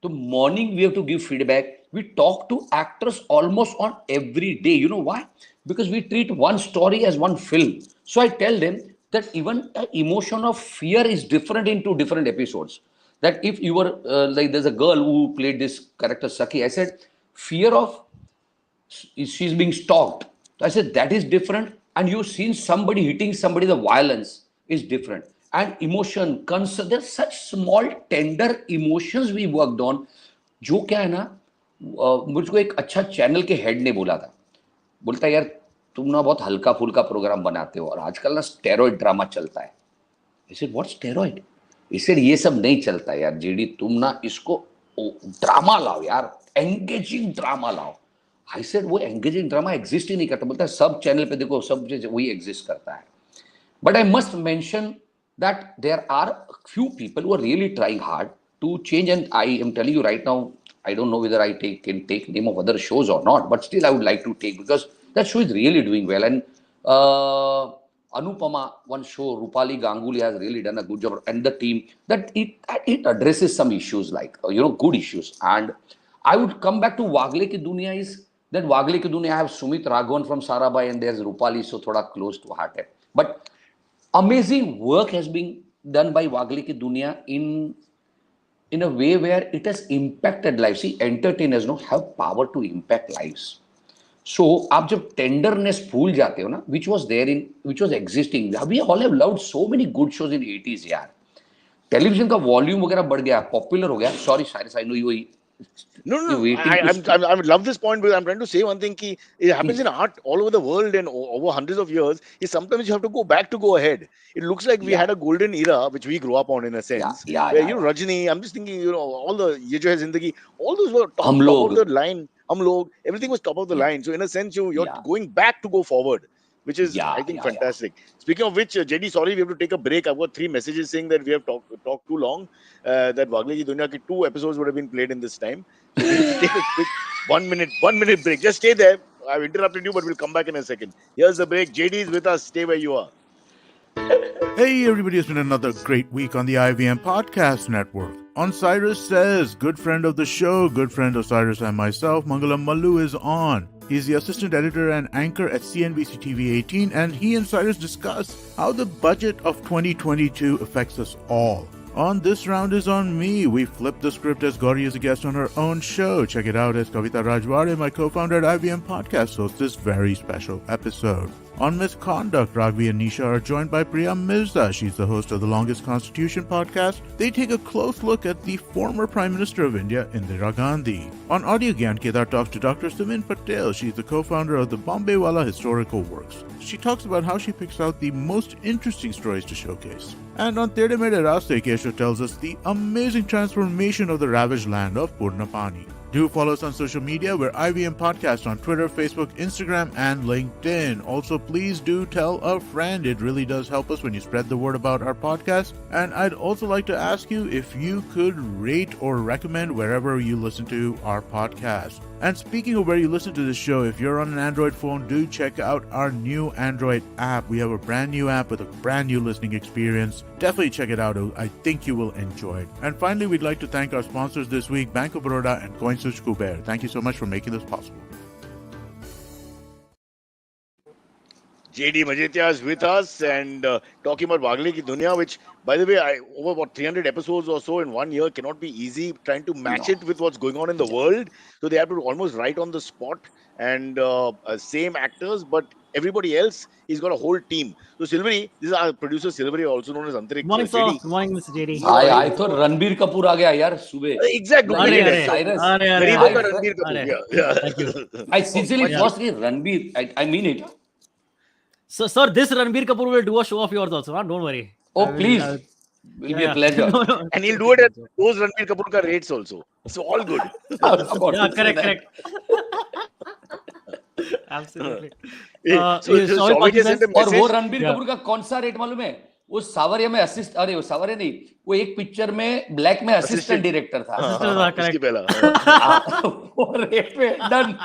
तो morning we have to give feedback. We talk to actors almost on every day. You know why? Because we treat one story as one film. So I tell them that even the emotion of fear is different in two different episodes. That if you were like, there's a girl who played this character Saki. I said fear of she's being stalked. So I said that is different, and you've seen somebody hitting somebody. The violence is different, and emotion, concern. There's such small tender emotions we worked on. जो क्या है ना, मुझको एक अच्छा channel के head ने बोला था, बोलता यार तुम ना बहुत हल्का फुल्का प्रोग्राम बनाते हो और आजकल ना स्टेरॉइड ड्रामा चलता है. I said what steroid? He said ये सब नहीं चलता यार जेडी, तुम ना इसको ड्रामा लाओ यार, एंगेजिंग ड्रामा लाओ. I said वो एंगेजिंग ड्रामा एग्जिस्ट ही नहीं करता. बोलता है सब चैनल पे देखो सब वही एग्जिस्ट करता है. But I must mention that there are few people who are really trying hard to change, and I am telling you right now, I don't know whether I can take name of other shows or not, but still I would like to take, because that show is really doing well. And Anupama, one show, Rupali Ganguly has really done a good job, and the team, that it addresses some issues like, good issues. And I would come back to Wagle Ki Duniya is that Wagle Ki Duniya, I have Sumit Raghavan from Sarabai, and there's Rupali, so thoda close to heart hai. But amazing work has been done by Wagle Ki Duniya in a way where it has impacted lives. See, entertainers have power to impact lives. So, आप जब tenderness भूल जाते हो ना, which was existing. We all have loved so many good shows in 80s यार. Television का volume वगैरह बढ़ गया, popular हो गया. Sorry, Cyrus, I know you. No. I would love this point, because I'm trying to say one thing. Ki it happens in art all over the world and over hundreds of years. Is sometimes you have to go back to go ahead. It looks like we had a golden era, which we grew up on in a sense. Where Rajni, I'm just thinking, all the Ye Jo Hai Zindagi, all those were top of the line. Hum Log, everything was top of the line. So in a sense, you're going back to go forward, which is I think fantastic. Speaking of which, JD, sorry, we have to take a break. I've got 3 messages saying that we have talked too long. That Wagle Ki Duniya ki 2 episodes would have been played in this time. So we have to take a quick 1 minute break. Just stay there. I've interrupted you, but we'll come back in a second. Here's the break. JD is with us. Stay where you are. Hey everybody, it's been another great week on the IVM Podcast Network. On Cyrus Says, good friend of the show, good friend of Cyrus and myself, Mangalam Mallu is on. He's the assistant editor and anchor at CNBC TV 18, and he and Cyrus discuss how the budget of 2022 affects us all. On This Round is on Me, we flipped the script as Gauri is a guest on her own show. Check it out as Kavita Rajwade, my co-founder at IVM Podcast, hosts this very special episode. On Misconduct, Ragvi and Nisha are joined by Priya Mirza. She's the host of the Longest Constitution podcast. They take a close look at the former Prime Minister of India, Indira Gandhi. On Audio Gyan, Kedar talks to Dr. Sumin Patel. She's the co-founder of the Bombay Wala Historical Works. She talks about how she picks out the most interesting stories to showcase. And on Tere Mere Raste, Keshav tells us the amazing transformation of the ravaged land of Purnapani. Do follow us on social media. We're IVM Podcast on Twitter, Facebook, Instagram, and LinkedIn. Also, please do tell a friend. It really does help us when you spread the word about our podcast. And I'd also like to ask you if you could rate or recommend wherever you listen to our podcast. And speaking of where you listen to this show, if you're on an Android phone, do check out our new Android app. We have a brand new app with a brand new listening experience. Definitely check it out. I think you will enjoy it. And finally, we'd like to thank our sponsors this week, Bank of Baroda and CoinSwitch Kuber. Thank you so much for making this possible. JD Majethia is with us and talking about Wagle Ki Duniya, which, by the way, over about 300 episodes or so in 1 year cannot be easy, trying to match it with what's going on in the world. So they have to almost write on the spot, and same actors, but everybody else, he's got a whole team. So Silvery, this is our producer Silvery, also known as Antarik. Morning, sir. Good morning, Mr. JD. I thought Ranbir Kapoor आ गया यार सुबह. Exactly. Ranbir Kapoor. Thank you. I sincerely first Ranbir. I mean it. So, sir, this Ranbir Kapoor will do a show of yours also. Huh? Don't worry. Oh, please. Will be a pleasure. No. And he'll do it at those Ranbir Kapoor ka rates also. So all good. Yeah, correct. Absolutely. और वो रणबीर कपूर का कौन सा rate मालूम है? वो सावरिया में असिस्ट, अरे वो सावरिया नहीं, वो एक पिक्चर में ब्लैक में असिस्टेंट डायरेक्टर था। उसकी पहला वो रेप में done.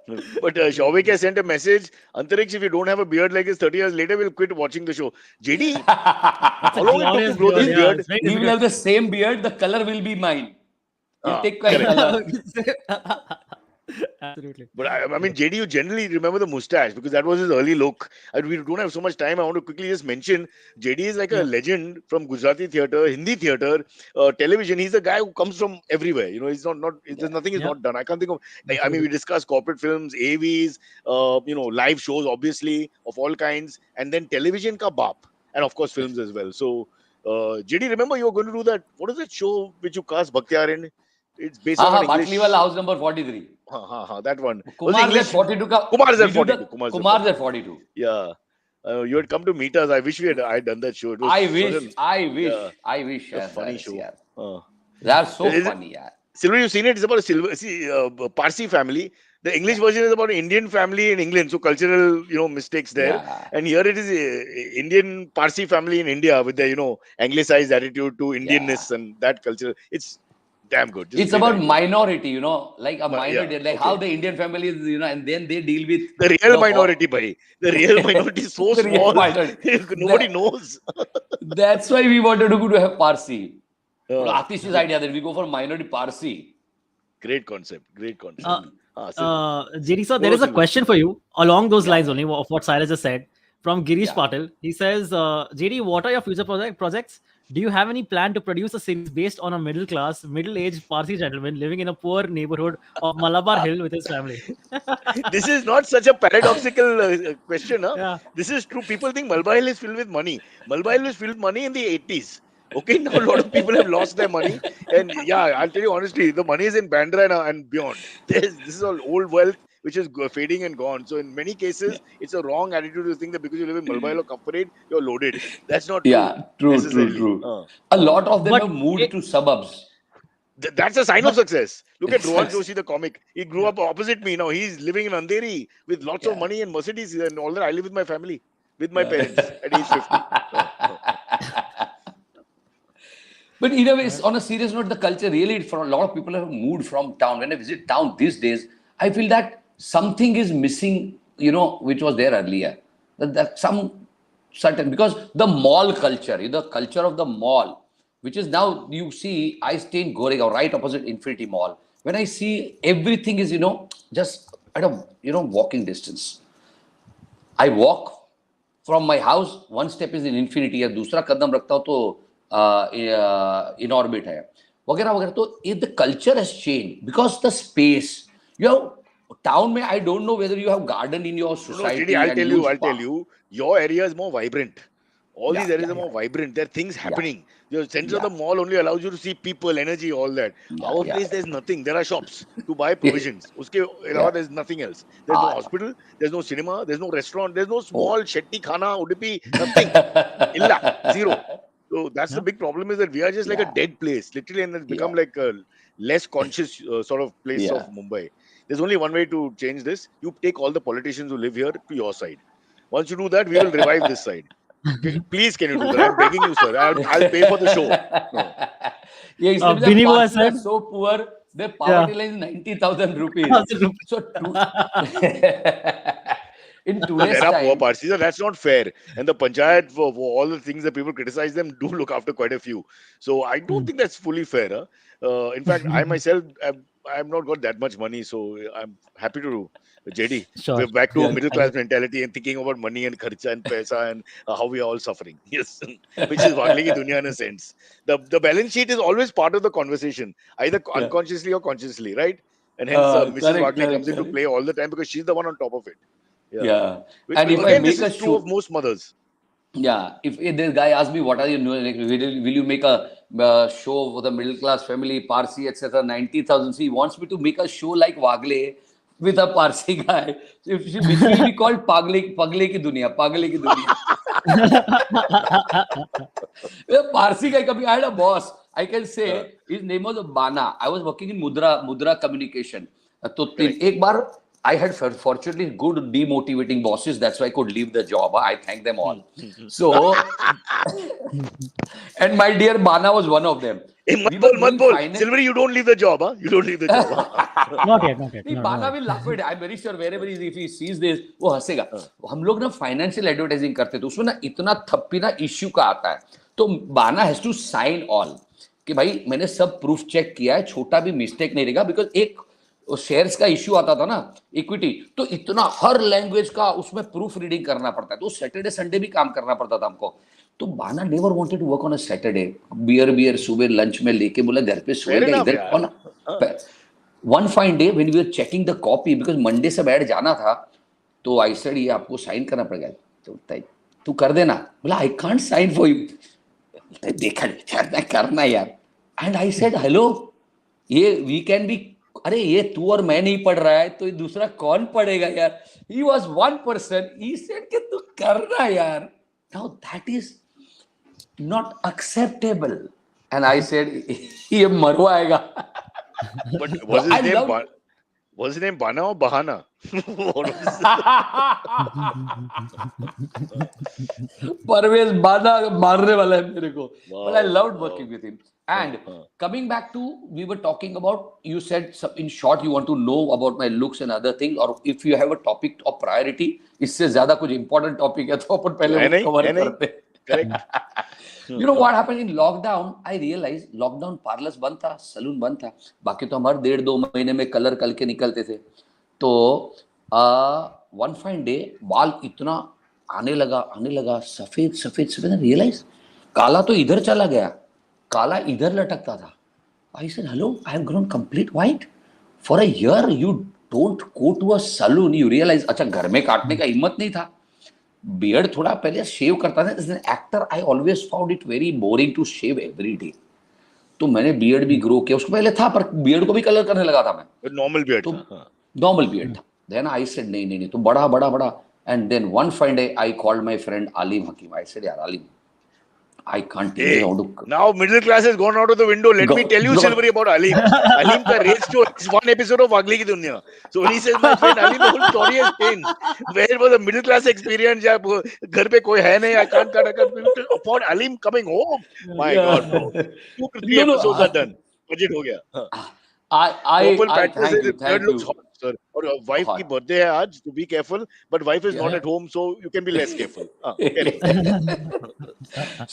But Shawik has sent a message. Antariksh, if you don't have a beard like this, 30 years later, we'll quit watching the show. JD, how long it took to grow this beard? He will have the same beard. The color will be mine. He'll take my color. Absolutely. But I mean, JD, you generally remember the mustache because that was his early look. And we don't have so much time. I want to quickly just mention JD is like a legend from Gujarati theatre, Hindi theatre, television. He's a guy who comes from everywhere. You know, he's not there's nothing he's not done. I can't think of. I mean, we discuss corporate films, AVs, you know, live shows, obviously of all kinds, and then television ka baap, and of course films as well. So, JD, remember you were going to do that? What is that show which you cast Bhaktiyar in? It's based on English. Batliwala house number 43. That one. Kumar's at 42. Kumar's at 42. Kumar's at 42. Yeah. You had come to meet us. I wish I'd done that show. I wish. A funny show. They are so funny. Silver, you've seen it. It's about a Parsi family. The English version is about an Indian family in England. So cultural, you know, mistakes there. Yeah. And here it is a Indian Parsi family in India with their, you know, anglicized attitude to Indianness and that culture. It's damn good. It's about minority, you know, like a minority, like how the Indian family is, you know, and then they deal with the real minority, bhai. The real minority is so small. Nobody knows. That's why we wanted to go to have Parsi. Atish's idea that we go for minority Parsi. Great concept. JD sir, there is a question for you along those lines only of what Cyrus just said from Girish Patil. He says, JD, what are your future projects? Do you have any plan to produce a series based on a middle-class, middle-aged Parsi gentleman living in a poor neighborhood of Malabar Hill with his family? This is not such a paradoxical question. Huh? Yeah. This is true. People think Malabar Hill is filled with money. Malabar Hill was filled with money in the 80s. Okay, now a lot of people have lost their money. And yeah, I'll tell you honestly, the money is in Bandra and beyond. This is all old wealth which is fading and gone. So in many cases, it's a wrong attitude to think that because you live in Malabar Hill or Kampurate, you're loaded. That's not true. Yeah, true. A lot of them have moved to suburbs. That's a sign of success. Look at Rohan Joshi, the comic. He grew up opposite me. Now he's living in Andheri with lots of money and Mercedes and all that. I live with my family, with my parents at age 50. But in a way, on a serious note, the culture really, for a lot of people have moved from town. When I visit town these days, I feel that something is missing, you know, which was there earlier. That some certain, because the mall culture, the culture of the mall, which is now, you see, I stay in Goregaon, right opposite Infinity Mall. When I see everything is, you know, just at a, you know, walking distance. I walk from my house, one step is in Infinity, या दूसरा कदम रखता हूँ तो in orbit है, वगैरह वगैरह. तो the culture has changed because the space. You have town, I don't know whether you have garden in your society. No, I'll tell you, your area is more vibrant. All these areas are more vibrant. There are things happening. The sense of the mall only allows you to see people, energy, all that. Our place, there's nothing. There are shops to buy provisions. Uske alawa, there's nothing else. There's no hospital, there's no cinema, there's no restaurant, there's no small Shetty Khana, Udupi, nothing. Illa, zero. So that's the big problem, is that we are just like a dead place, literally, and it's become like a less conscious sort of place of Mumbai. There's only one way to change this. You take all the politicians who live here to your side. Once you do that, we will revive this side. Okay? Please, can you do that? I'm begging you, sir. I'll pay for the show. No. Biniwa said, so poor, their poverty line is 90,000 rupees. So in today's there are time, poor Parsis, that's not fair. And the panchayat, for all the things that people criticize them, do look after quite a few. So I don't think that's fully fair. In fact, I myself, I've not got that much money, so I'm happy to JD. Sure. We're back to a middle class mentality and thinking about money and kharcha and paisa and how we are all suffering. Yes, which is Wagle ki Duniya in a sense. The balance sheet is always part of the conversation, either unconsciously or consciously, right? And hence Mrs. Wagle comes into play all the time because she's the one on top of it. Which, and if again, I make this a is true show of most mothers. Yeah, if this guy asks me, what are you doing? Like, will you make a show for the middle class family, Parsi, etc., 90,000? So he wants me to make a show like Wagle with a Parsi guy. So it will be called Pagle ki Duniya. Parsi guy, I had a boss. I can say his name was Bana. I was working in Mudra Communication. तो एक बार I had fortunately good demotivating bosses. That's why I could leave the job. I thank them all. So, and my dear Bana was one of them. We were doing finance. Silvery, you don't leave the job, huh? You don't leave the job. Not yet, not yet. नहीं, No, Bana no. will laugh at it. I'm very sure wherever if he sees this, वो हंसेगा. हम लोग ना financial advertising करते थे, उसमें ना इतना थप्पी ना इश्यू का आता है, तो बाना हैज टू साइन ऑल कि भाई मैंने सब प्रूफ चेक किया है, छोटा भी मिस्टेक नहीं रहेगा. बिकॉज एक शेयर्स का इश्यू आता था ना, इक्विटी, तो इतना हर लैंग्वेज का उसमें प्रूफ रीडिंग करना पड़ता है, तो सैटरडे संडे भी काम करना पड़ता था हमको. तो बाना never wanted to work on a Saturday. Beer सुबह लंच में लेके बोला घर पे सोएगा इधर कौन. One fine day when we were checking the copy, because Monday से बैठ जाना था, तो आई सेड ये आपको साइन करना पड़ेगा. तो तू कर देना. बोला I can't sign for you. देखा करना यार. एंड आई सेड हेलो, ये वी कैन बी, अरे ये तू और मैं नहीं पढ़ रहा है तो दूसरा कौन पढ़ेगा यार. He was one person. He said कि तू करना यार. Now that is not acceptable. And I said ये मरवाएगा. But was his name Bana or Bahana? Parvez बाना मारने वाला है मेरे को. But I loved working with him. And coming back to, we were talking about, you said in short you want to know about my looks and other things, or if you have a topic of priority, इससे ज्यादा कुछ important topic है तो अपन पहले cover करते. Correct. You know what happened in lockdown? I realized lockdown parlors बंद था, salon बंद था, बाकी तो हम हर 1.5-2 महीने में कलर कल के निकलते थे. तो वन फाइन डे बाल इतना आने लगा सफेद सफेद सफेद. रियलाइज काला तो इधर चला गया, काला इधर लटकता था. I said, hello, I have grown complete white. For a year you don't go to a saloon. You realize अच्छा घर में काटने का हिम्मत नहीं था. बियर्ड थोड़ा पहले शेव करता था. As an actor I always found it very boring to shave every day. तो मैंने बियर्ड भी ग्रो किया. उसको पहले था पर बियर्ड को भी कलर करने लगा था मैं. नॉर्मल बियर्ड था. नॉर्मल बियर्ड था. देन आई सेड नहीं तो बड़ा. And then one fine day I called my friend Alim Hakim. I said यार आलिम, I can't tell you how to. Now middle class has gone out of the window. Let me tell you, Silvery, about Alim. Alim ka race to one episode of Wagle ki Duniya. So when he says my friend Alim, the whole story has changed. Where was a middle class experience? या घर पे कोई है नहीं. I can't afford Alim coming home. My God, bro. 2-3 episodes are done. Budget हो गया. I thank you. Sir, और wife की birthday है आज, to be careful. But wife is not at home, so you can be less careful.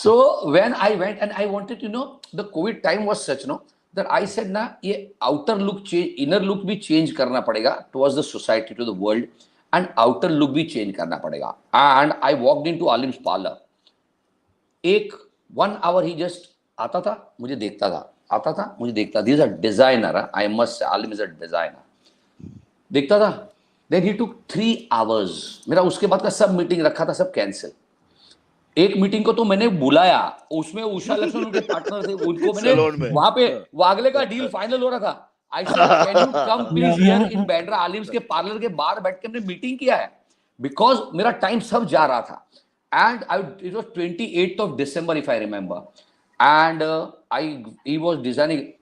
So when I went and I wanted to know, the COVID time was such, no, that I said ना ये outer look change, inner look भी change करना पड़ेगा towards the society, to the world, and outer look भी change करना पड़ेगा. And I walked into Alim's parlor. 1 hour he just आता था, मुझे देखता था. This is a designer. I must say, Alim is a designer. देखता था. Then he took 3 hours. मेरा उसके बाद का सब मीटिंग रखा था, सब कैंसिल. एक मीटिंग को तो मैंने बुलाया, उसमें उषा लक्ष्मण उनके पार्टनर थे, उनको मैंने वहां पे वागले का डील फाइनल हो रहा था. I said, can you come please here in Bandra? आलिम्स के पार्लर के बाहर बैठ के हमने मीटिंग किया है, बिकॉज मेरा टाइम सब जा रहा था. And it was 28th of December if I remember. And he was designing.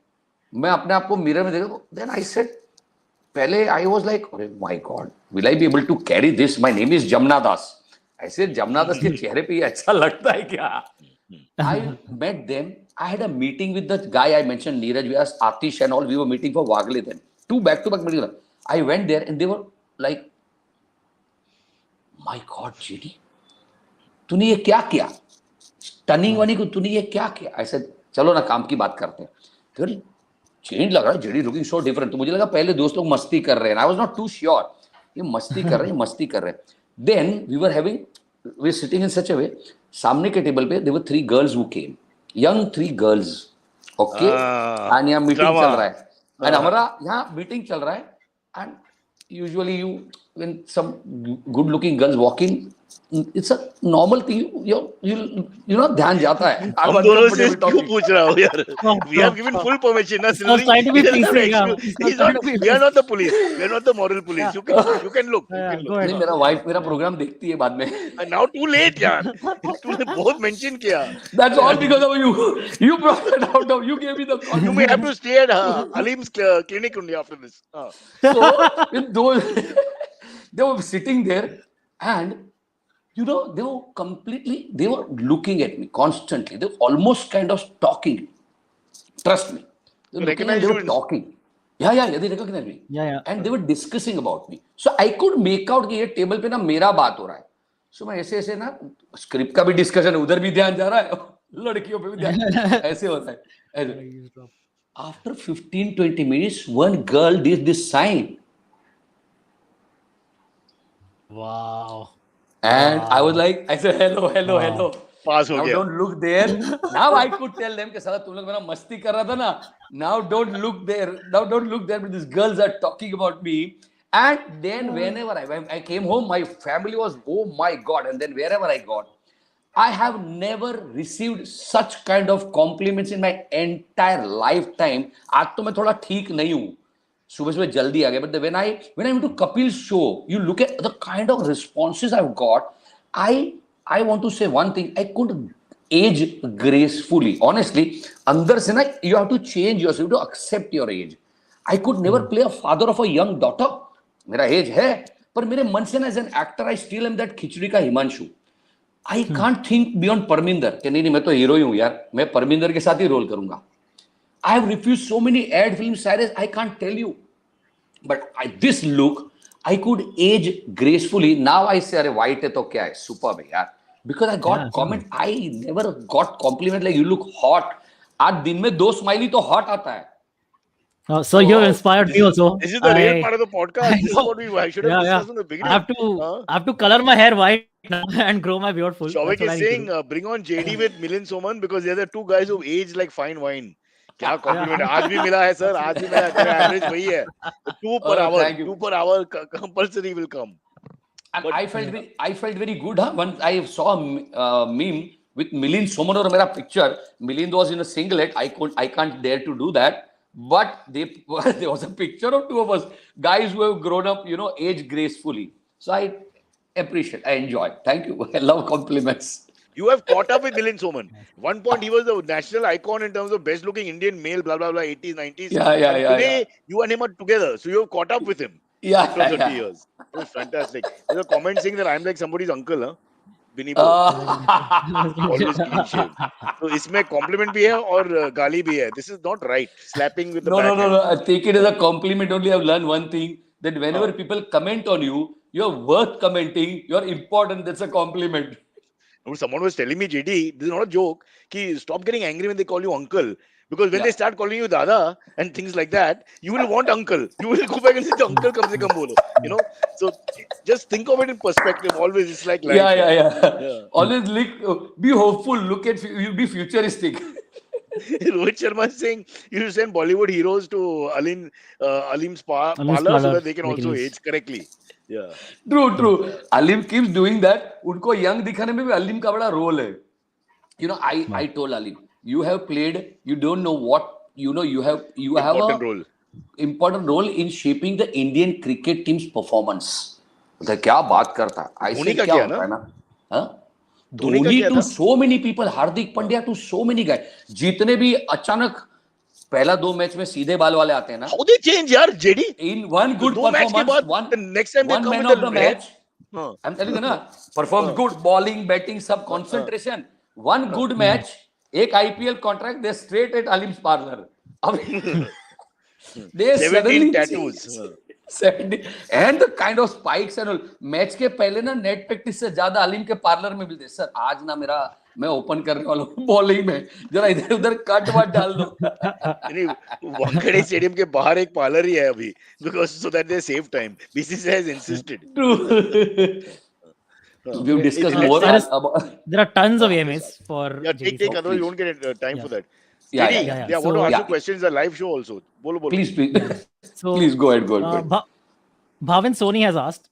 मैं अपने आप को मिरर में देखा. Then I said, पहले I was like, oh my God, will I be able to carry this? My name is Jamna Das. I said, Jamna Das के चेहरे पे ये अच्छा लगता है क्या? I met them. I had a meeting with the guy I mentioned, Neeraj, Atish and all. We were meeting for Wagle then. 2 back-to-back meetings. I went there and they were like, my God, JD, तूने ये क्या किया? Turning वानी को तूने ये क्या किया? I said, चलो ना काम की बात करते हैं. चेंज लग रहा है, जेडी लुकिंग सो डिफरेंट. तो मुझे लगा पहले दोस्त लोग मस्ती कर रहे हैं. I was not too sure ये मस्ती कर रहे हैं. Then we were having, we sitting in such a way, सामने के टेबल पे there were 3 girls who came, young 3 girls. Okay. And यहाँ मीटिंग चल रहा है, एंड हमारा यहाँ मीटिंग चल रहा है. And usually you when some good looking girls walking, it's a normal thing. You know, ध्यान जाता है. I'm हम दोनों से uncomfortable क्यों talking. पूछ रहा हो यार? We have given full permission. Na, He's not trying to be he doesn't have PC, an yeah. excuse. He's not trying to be We are PC. not the police. We are not the moral police. You can look. You Yeah, can go look. ahead. नहीं, मेरा wife मेरा programme देखती है बाद में. And now too late यार. तूने बहुत mention किया. That's all because of you. You brought it out of. You gave me the You may have to stay at Alim's clinic only after this. So with those, they were sitting there, and you know, they were looking at me constantly. They were almost kind of talking. Trust me. They were looking and they were talking. Yeah, they recognized me. Yeah. And they were discussing about me. So I could make out कि ये table पे ना मेरा बात हो रहा है. So मैं ऐसे ना स्क्रिप्ट का भी डिस्कशन है, उधर भी ध्यान जा रहा है, लड़कियों पे भी ध्यान, ऐसे होता है. After 15-20 minutes, one girl did this sign. Wow. And I was like, I said, hello. Pass हो Now गया. don't look there. Now I could tell them कि साला तुम लोग मेरा मस्ती कर रहा था ना. Now don't look there. But these girls are talking about me. And then whenever I came home, my family was, oh my God. And then wherever I got, I have never received such kind of compliments in my entire lifetime. आज तो मैं थोड़ा ठीक नहीं हूँ. सुबह जल्दी आ गया. But when I went to Kapil's show, you look at the kind of responses I've got. I want to say one thing. I couldn't age gracefully. Honestly, अंदर से ना, you have to change yourself to accept your age. I could never play a father of a young daughter. मेरा age है, पर मेरे मन से ना, as an actor I still am that Khichdi का Himanshu. I can't think beyond Parminder कि नहीं मैं तो हीरो ही हूं यार, मैं परमिंदर के साथ ही रोल करूंगा. I have refuse so many ad film series, I can't tell you. But this look I could age gracefully. Now I say, अरे white है तो क्या है, superb है यार. Because I got comment, I never got compliment like you look hot. आज दिन में 2 smiley तो hot आता है. So you inspired me also. This is the real part of the podcast. This is what we should have discussed in the beginning. I have to color my hair white now and grow my beard full. Shawik is saying, bring on JD with Milind Soman because they're the two guys who age like fine wine. क्या complement आज भी मिला है sir, आज भी मेरा average वही है. 2 per hour compulsory will come. And I felt very good. Once I saw a meme with Milind Soman और मेरा picture. Milind was in a singlet. I can't dare to do that. But there was a picture of 2 of us, guys who have grown up, you know, aged gracefully. So I appreciate, I enjoy. Thank you. I love compliments. You have caught up with Milind Soman. One point he was the national icon in terms of best looking Indian male, blah blah blah, 80s, 90s. Yeah. Today you and him are together, so you have caught up with him. After 30 years. It was fantastic. There's a comment saying that I'm like somebody's uncle, huh? Always clean shave. So इसमें compliment भी है और गाली भी है. This is not right. Slapping with the backhand. No. I take it as a compliment only. I've learned one thing, that whenever people comment on you, you're worth commenting, you're important. That's a compliment. Someone was telling me, JD, this is not a joke, ki stop getting angry when they call you uncle. Because when they start calling you dada and things like that, you will want uncle. You will go back and say, uncle kam se kam bolo. You know? So just think of it in perspective. Always, it's like life. Yeah. Always be hopeful. Look at, you'll be futuristic. Rohit Sharma is saying you should send Bollywood heroes to Alim's parlor so that they can also age correctly. Yeah. True. Alim keeps doing that. उनको young दिखाने में भी Alim का बड़ा role है. You know, I told Alim, you have played, you don't know what, you know, you have important role in shaping the Indian cricket team's performance. मतलब क्या बात करता है? ऐसे क्या होता है ना? हाँ? Dhoni to so many people, Hardik Pandya to so many guys. जितने भी अचानक पहला 2 मैच में सीधे बाल वाले आते हैं ना. How they change यार, JD? In one good performance, the next time they come man with of the match. I'm telling you ना, performs good, bowling, batting, सब concentration. One good match, एक IPL contract, they straight at Alim's parlor. They 17 tattoos. 70 and the kind of spikes and all. Match के पहले ना net practice से ज्यादा अलीम के parlour में मिलते. सर आज ना मेरा मैं ओपन करने वाला हूँ बॉलिंग में, जरा इधर उधर कट मत डाल दो. वानखेड़े स्टेडियम के बाहर एक पार्लर ही है अभी, because so that they save time. BCCI has insisted. True. We've discussed more about. There are tons of AMAs for. Yeah, take. Otherwise, you won't get time for that. Yeah. I want to ask you questions. A live show also. Bolo. Please. So, please go ahead. Bhavin Soni has asked.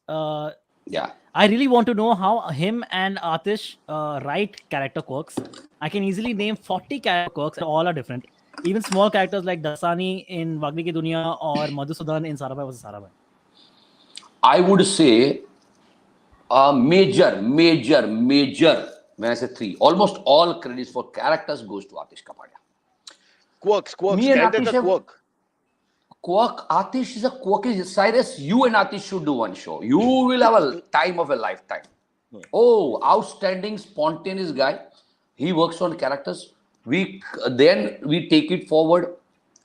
I really want to know how him and Atish write character quirks. I can easily name 40 character quirks and all are different. Even small characters like Dasani in Wagle Ki Duniya or Madhusudan in Sarabhai vs. Sarabhai. I would say major. When I say three, almost all credits for characters goes to Atish Kapadia. Quirks. Me and Character Atish ka have quirk. Atish is a quirky. Cyrus, you and Atish should do one show. You will have a time of a lifetime. Oh, outstanding, spontaneous guy. He works on characters. Then we take it forward.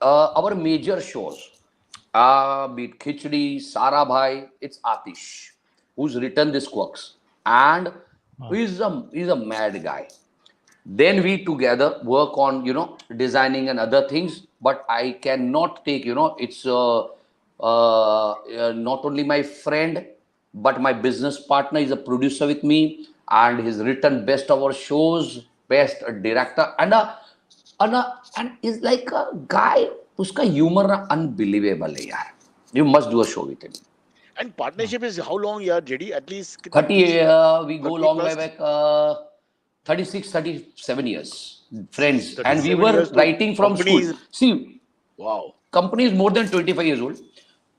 Our major shows, be it Khichdi, Sarabhai, it's Atish who's written these quirks, and he's a mad guy. Then we together work on designing and other things. But I cannot take it's not only my friend but my business partner is a producer with me, and he's written best of our shows, best director, and is like a guy. Uska humor na unbelievable hai yaar. You must do a show with him. And partnership is how long, yeah, JD? At least 30 we go 30 long plus? way back 36 37 years friends, and we 37 were years to writing from companies. school. See, Wow. company is more than 25 years old,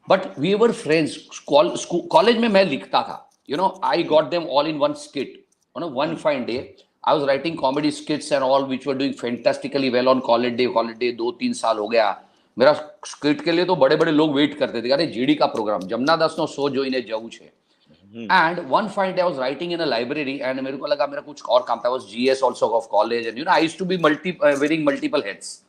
but we were friends. College mein main likhta tha. I got them all in one skit. On a one fine day, I was writing comedy skits and all, which were doing fantastically well on college day. 2-3 साल हो गया मेरा skit के लिए. तो बड़े बड़े लोग वेट करते थे, अरे जीडी का प्रोग्राम जमुना दास नो शो જોઈને જવું છે. And one fine day I was writing in a library and मेरे को लगा मेरा कुछ और काम था. I was GS also of college, and I used to be wearing multiple hats.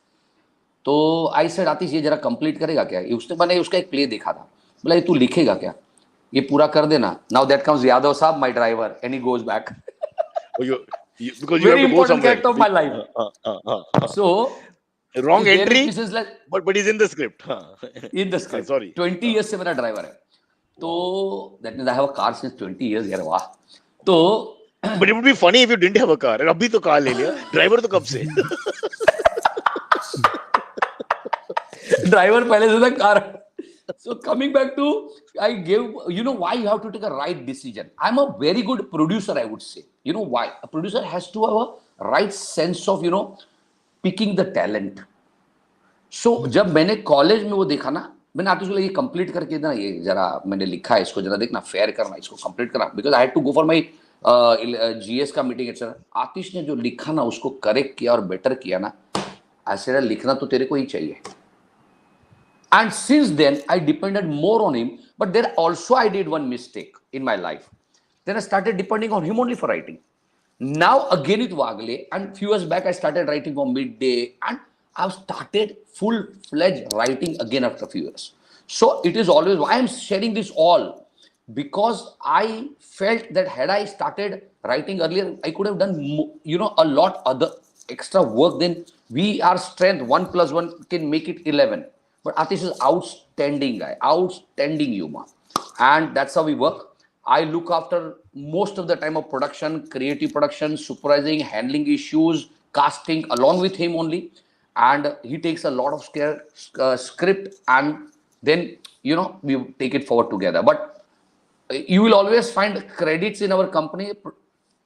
तो आई सेड आतिश ये जरा कंप्लीट करेगा क्या? उसने मैंने उसका एक प्ले देखा था, बोला ये तू लिखेगा क्या, ये पूरा कर देना. नाउ दैट कम्स यादव साहब, my driver, and he goes back. Because you Very have to go important somewhere. character of my life. So Wrong there entry, is like but he's in the script. in the script. Sorry. 20 years से मेरा driver है. तो that means I have a car since 20 years यार. वाह. तो But it would be funny if you didn't have a car. अभी तो car ले लिया. Driver तो कब से? ड्राइवर पहले से था car. So coming back to, I gave, why you have to take a right decision. I'm a very good producer, I would say. You know why? A producer has to have a right sense of, picking the talent. So जब मैंने college में वो देखा ना, मैंने आतिश को ये complete करके देना, ये जरा मैंने लिखा है इसको जरा देखना, फेयर करना, इसको कंप्लीट करना, because I had to go for my GS का मीटिंग एक्सेट्रा. आतिश ने जो लिखा ना उसको करेक्ट किया और बेटर किया ना, ऐसे लिखना तो तेरे को ही चाहिए. And since then, I depended more on him. But then also I did one mistake in my life. Then I started depending on him only for writing. Now again with Wagle, and few years back I started writing for Midday, and I've started full-fledged writing again after a few years. So it is always why I'm sharing this all, because I felt that had I started writing earlier, I could have done a lot other extra work. Then our strength 1 + 1 can make it 11. But Atish is outstanding guy, outstanding humor, and that's how we work. I look after most of the time of production, creative production, supervising, handling issues, casting along with him only, and he takes a lot of script, and then we take it forward together. But you will always find credits in our company.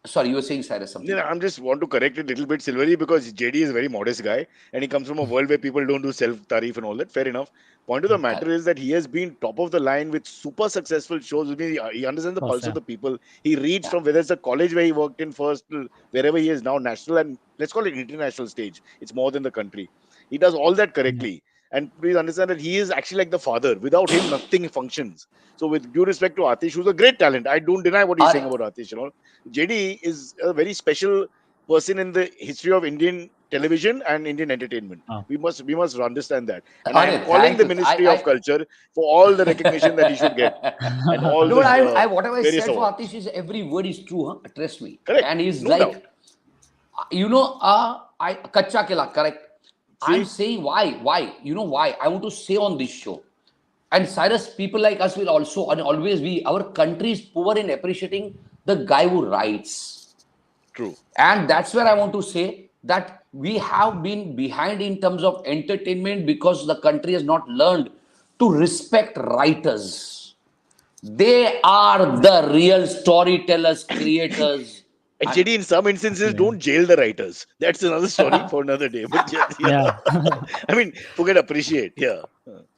Sorry, you were saying, Cyrus, something. Yeah, I'm just want to correct it a little bit, Silvery, because JD is a very modest guy and he comes from a world where people don't do self-tarif and all that. Fair enough. Point of the matter is that he has been top of the line with super successful shows. He understands the pulse of the people. He reads from whether it's the college where he worked in first, wherever he is now, national and let's call it international stage. It's more than the country. He does all that correctly. And please understand that he is actually like the father. Without him, nothing functions. So with due respect to Atish, who's a great talent, I don't deny what he's saying about Atish. JD is a very special person in the history of Indian television and Indian entertainment. We must understand that. And I am calling the Ministry of Culture for all the recognition that he should get. And all whatever I said for Atish is every word is true, huh? Trust me. Correct. And he's No like, doubt. I kacha kela, correct. See? I'm saying why? You know why? I want to say on this show. And Cyrus, people like us will also, and always our country is poor in appreciating the guy who writes. True. And that's where I want to say that we have been behind in terms of entertainment because the country has not learned to respect writers. They are the real storytellers, creators. And JD, in some instances, don't jail the writers. That's another story for another day. But Yeah. I mean, forget appreciate. Yeah.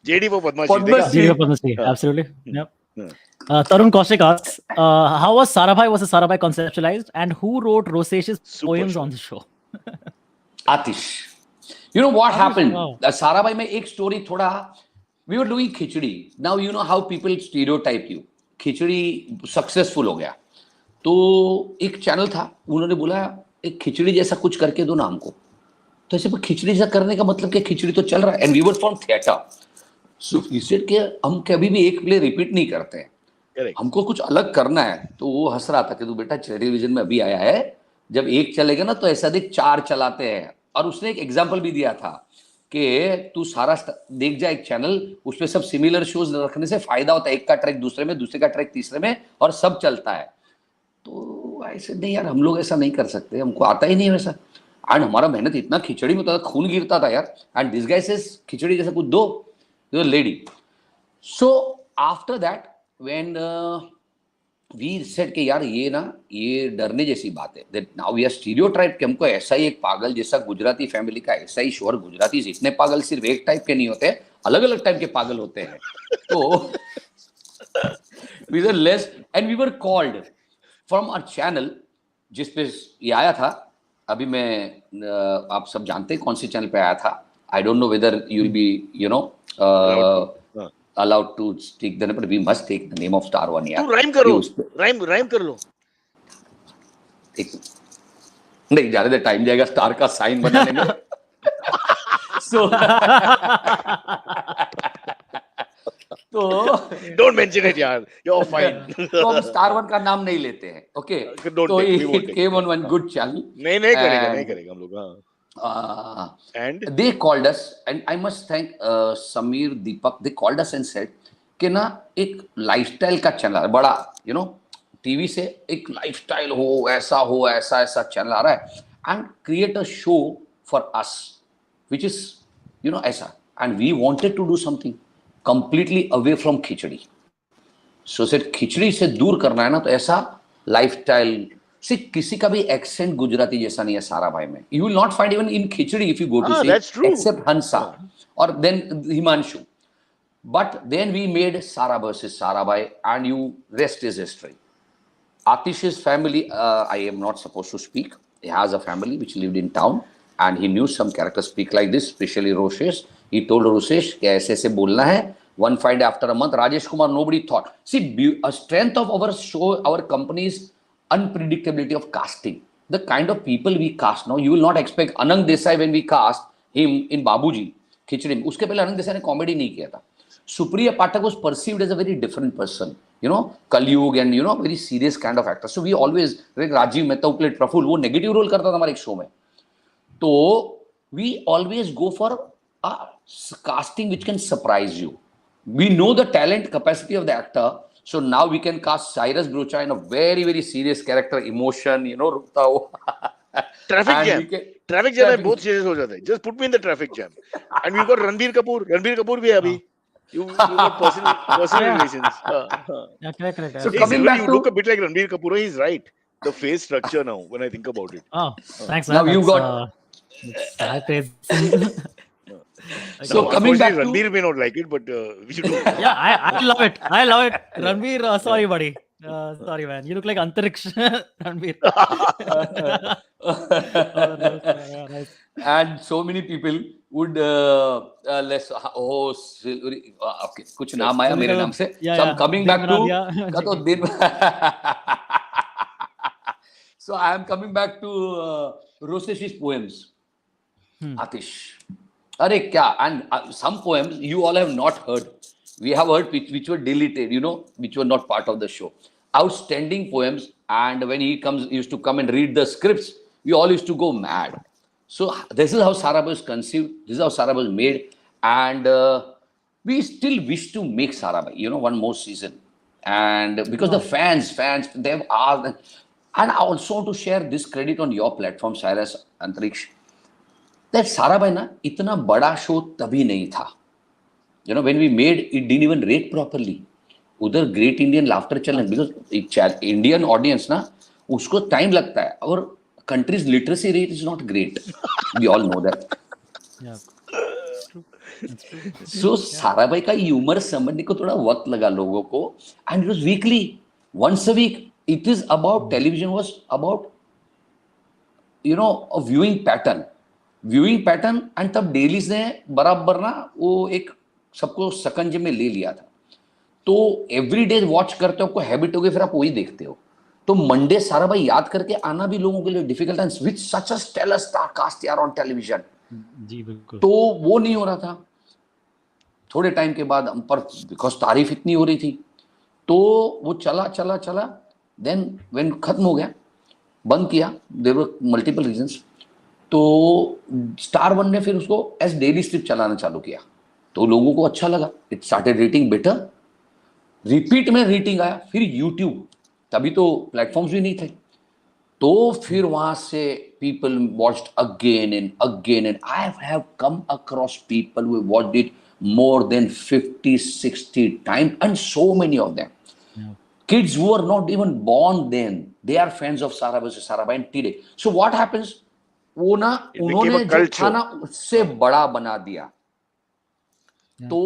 JD for Padma Padma Jiri Shri. Padma Shri, absolutely. Yep. Yeah. Tarun Kaushik asks, how was Sarabhai versus Sarabhai conceptualized, and who wrote Rosesh's Super poems show. on the show? Atish. You know what Atish, happened? wow. Sarabhai mein ek story thoda. We were doing khichdi. Now you know how people stereotype you. Khichdi successful हो गया तो एक channel था, उन्होंने बोला एक खिचड़ी जैसा कुछ करके दो ना हमको. तो ऐसे खिचड़ी जैसा करने का मतलब क्या, खिचड़ी तो चल रहा है. And we were from theatre, so he said कि हम कभी भी एक प्ले रिपीट नहीं करते हैं, हमको कुछ अलग करना है. तो वो हंस रहा था कि तू बेटा टेलीविजन में अभी आया है, जब एक चलेगा ना तो ऐसा देख 4 चलाते हैं. और उसने एक एग्जांपल भी दिया था कि तू सारा देख जा एक चैनल, उसमें सब सिमिलर शोज रखने से फायदा होता है, एक का ट्रैक दूसरे में, दूसरे का ट्रैक तीसरे में, और सब चलता है. तो ऐसे नहीं यार, हम लोग ऐसा नहीं कर सकते, हमको आता ही नहीं वैसा. एंड हमारा मेहनत इतना खिचड़ी में होता था, खून गिरता था यार. And this guy says khichdi जैसा कुछ दो, lady. So after that when we said कि यार ये ना, ये डरने जैसी बात है. That now we are stereotype कि हमको ऐसा ही एक पागल जैसा गुजराती फैमिली का ऐसा ही शोर. गुजराती इतने पागल सिर्फ एक टाइप के नहीं होते, अलग अलग टाइप के पागल होते हैं. तो we were less and we were called from our channel जिस पे ये आया था. अभी मैं आप सब जानते हैं कौन से चैनल पे आया था. I don't know whether you will be you know allowed to take the name, but we must take the name of Star One. यार तू राइम करो, राइम कर लो. नहीं ज्यादा टाइम जाएगा स्टार का साइन बनाने में. So तो डोंट मेंशन इट यार, यू आर फाइन. तो हम स्टार वन का नाम नहीं लेते हैं. ओके, तो it came on one good channel. नहीं करेगा हम लोग. And they called us, and I must thank Sameer, Deepak. They called us and said कि ना एक लाइफस्टाइल का चैनल बड़ा, यू नो, टीवी से एक लाइफस्टाइल हो, ऐसा ऐसा चैनल आ रहा है, and create a show for us which is you know ऐसा. And we wanted to do something completely away from Khichdi. So said Khichdi से दूर करना है ना, तो ऐसा लाइफस्टाइल से किसी का भी एक्सेंट गुजराती जैसा नहीं है साराभाई में. You will not find even in Khichdi if you go to see, except Hansa और then Himanshu. But then we made Sara versus Sarabhai, and you rest is history. Atish's family, I am not supposed to speak. He has a family which lived in town, and he knew some characters speak like this, especially Roshesh. He told Roshesh कि ऐसे ऐसे बोलना है. One fine day after a month, Rajesh Kumar, nobody thought. See, a strength of our show, our company's unpredictability of casting. The kind of people we cast now, you will not expect Anand Desai when we cast him in Babuji, Khichdi. उसके पहले आनंद देसाई ने comedy नहीं किया था. Supriya Pathak was perceived as a very different person, you know, Kalyug and you know very serious kind of actor. So we always, like Rajiv Mehta who played Praful, वो negative role करता था हमारे एक show में. तो we always go for a casting which can surprise you. We know the talent capacity of the actor, so now we can cast Cyrus Brocha in a very very serious character, emotion, you know, रुकता हो. Traffic jam. Traffic jam में बहुत serious हो जाता है. Just put me in the traffic jam. And we've got Ranbir Kapoor. Ranbir Kapoor भी है अभी. You got personal relations. Yeah, correct. So coming back you to, look a bit like Ranbir Kapoor. He's right. The face structure now, when I think about it. Oh, thanks. Now you got. High praise. So coming back to, Ranbir may not like it, but we should do it. Yeah, I love it. I love it. Ranbir, sorry, buddy. Sorry, man. You look like Antariksh Ranbir. Nice. And so many people would less okay, कुछ नाम आया मेरे नाम से. So I'm coming back to तो दिन. So I am coming back to Rosesh's poems. Atish, अरे क्या, and some poems you all have not heard. We have heard which were deleted, you know, which were not part of the show. Outstanding poems, and when he used to come and read the scripts, we all used to go mad. So this is how Sarabhai was conceived. This is how Sarabhai was made, and we still wish to make Sarabhai, you know, one more season. And because the fans, they have asked, and I also want to share this credit on your platform, Cyrus, Antariksh, that Sarabhai na itna bada show तभी नहीं था. You know, when we made it, didn't even rate properly. उधर great Indian laughter challenge, because Indian audience ना उसको time लगता है, और countries literacy rate is not great, we all know that. So Sarabhai का ह्यूमर समझने को थोड़ा वक्त लगा लोगों को, and it was weekly, once a week. It is about television was about you know a viewing pattern and तब dailies ने बराबर ना वो एक सबको सकंजे में ले लिया था. तो एवरी डे वॉच करते हो, आपको हैबिट हो गई, फिर आप वही देखते हो. तो मंडे साराभाई याद करके आना भी लोगों के लिए difficult, and with such a stellar star cast यार ऑन टेलीविजन. जी बिल्कुल. तो वो नहीं हो रहा था. थोड़े टाइम के बाद हम पर, बिकॉज तारीफ इतनी हो रही थी, तो वो चला. देन व्हेन खत्म हो गया, बंद किया, देयर वर मल्टीपल रीजंस. तो स्टार वन ने फिर उसको एज डेली स्ट्रिप चलाना चालू किया, तो लोगों को अच्छा लगा. It started rating better, repeat में रेटिंग आया. फिर यूट्यूब, तभी तो प्लेटफॉर्म्स भी नहीं थे, तो फिर वहां से people watched again and I have come across people who watched it more than 50-60 times, and so many of them, kids who are not even born then, they are fans of Sarabhai and Peedhi. So what happens, वो ना उन्होंने जो था ना उससे बड़ा बना दिया. तो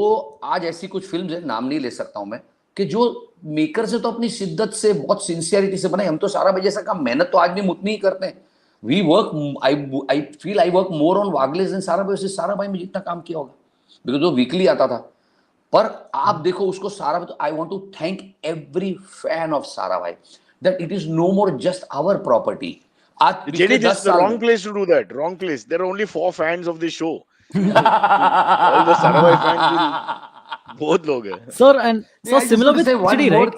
आज ऐसी कुछ फिल्म है, नाम नहीं ले सकता हूं मैं, कि जो मेकर से तो अपनी शिद्दत से बहुत सिंसियरिटी से बनाई. हम तो साराभाई जैसा काम मेहनत तो आज भी हम उतनी ही करते हैं. We work, I feel I work more on Wagle than Sarabhai से साराभाई में जितना काम किया होगा, बिकॉज वो वीकली आता था. पर आप देखो उसको साराभाई, तो I want to thank every fan of Sarabhai that it is no more just our property. आज पिछले 10 साल, wrong place to do that, wrong place. There are only 4 fans of this show. All the Sarabhai fans will, बहुत लोग हैं. Sir, and so similar with Kissey, right?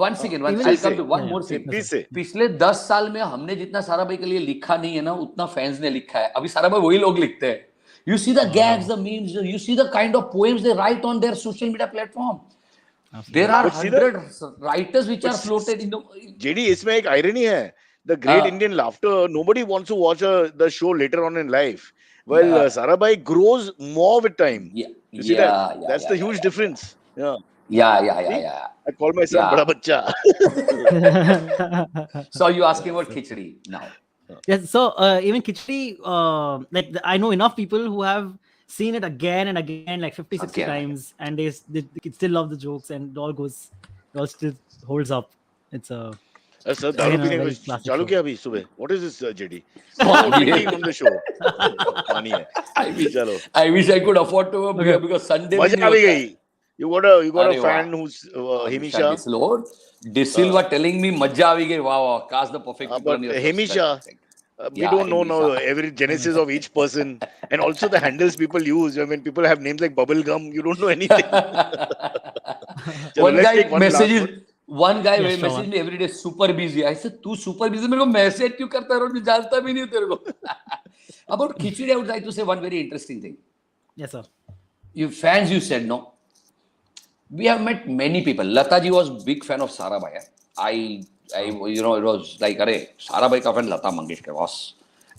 One second, I'll come to one more thing. पिछले 10 साल में हमने जितना साराभाई के लिए लिखा नहीं है ना, उतना फैंस ने लिखा है. अभी साराभाई वही लोग लिखते हैं. You see the gags, the memes, you see the kind of poems they write on their social media platform. There are 100 writers which are floated in the... JD, इसमें एक irony है. The great Indian laughter, nobody wants to watch the show later on in life. Well, Sarabhai grows more with time. You see that? That's the huge difference. Yeah. I call my son bada bachcha. So you asking about Khichdi now. Yes, so even Kissey, like I know enough people who have seen it again and again, like 50-60 times, and they still love the jokes, and it all still holds up. It's a sir, daru peene ko chalu kiya abhi subah. What is this, JD? Drinking on the show. Funny hai. I wish I could afford to, because Sunday maza aa gayi. You got a fan who's Himisha. De Silva telling me majja aavi gayi. Wow, cast the perfect but Himisha, we don't know now every genesis of each person, and also the handles people use. I mean, people have names like Bubblegum. You don't know anything. One guy messaged me every day, super busy. I said, तू super busy, मेरे को message क्यों करता है? मैं जानता भी नहीं हूँ तेरे को. About Khichdi, I would like to say one very interesting thing. Yes, sir. You fans, you said no. We have met many people. Lataji was big fan of Sarabhai. It was like, अरे साराभाई का fan Lata Mangeshkar was.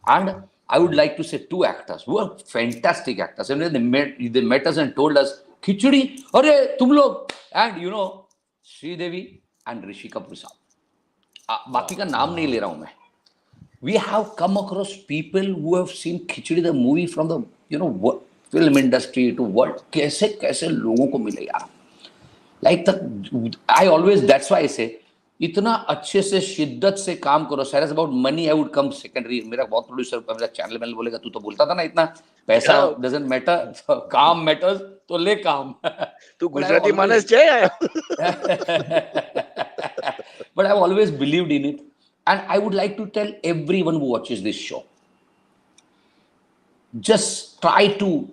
And I would like to say 2 actors who are fantastic actors. And they met us and told us, Khichdi, अरे तुम लोग, and Sridevi and Rishi Kapoor साहब. बाकी का नाम नहीं ले रहा हूँ मैं. We have come across people who have seen Khichdi the movie from the film industry to world. कैसे लोगों को मिले यार. Like I always, that's why I say, इतना अच्छे से शिद्दत से काम करो. Serious about money, I would come secondary. मेरा बहुत प्रोड्यूसर मेरा चैनल में बोलेगा, तू तो बोलता था ना इतना पैसा doesn't matter, काम matters, तो ले काम. तू गुजराती मानस चाहिए. But I've always believed in it, and I would like to tell everyone who watches this show, just try to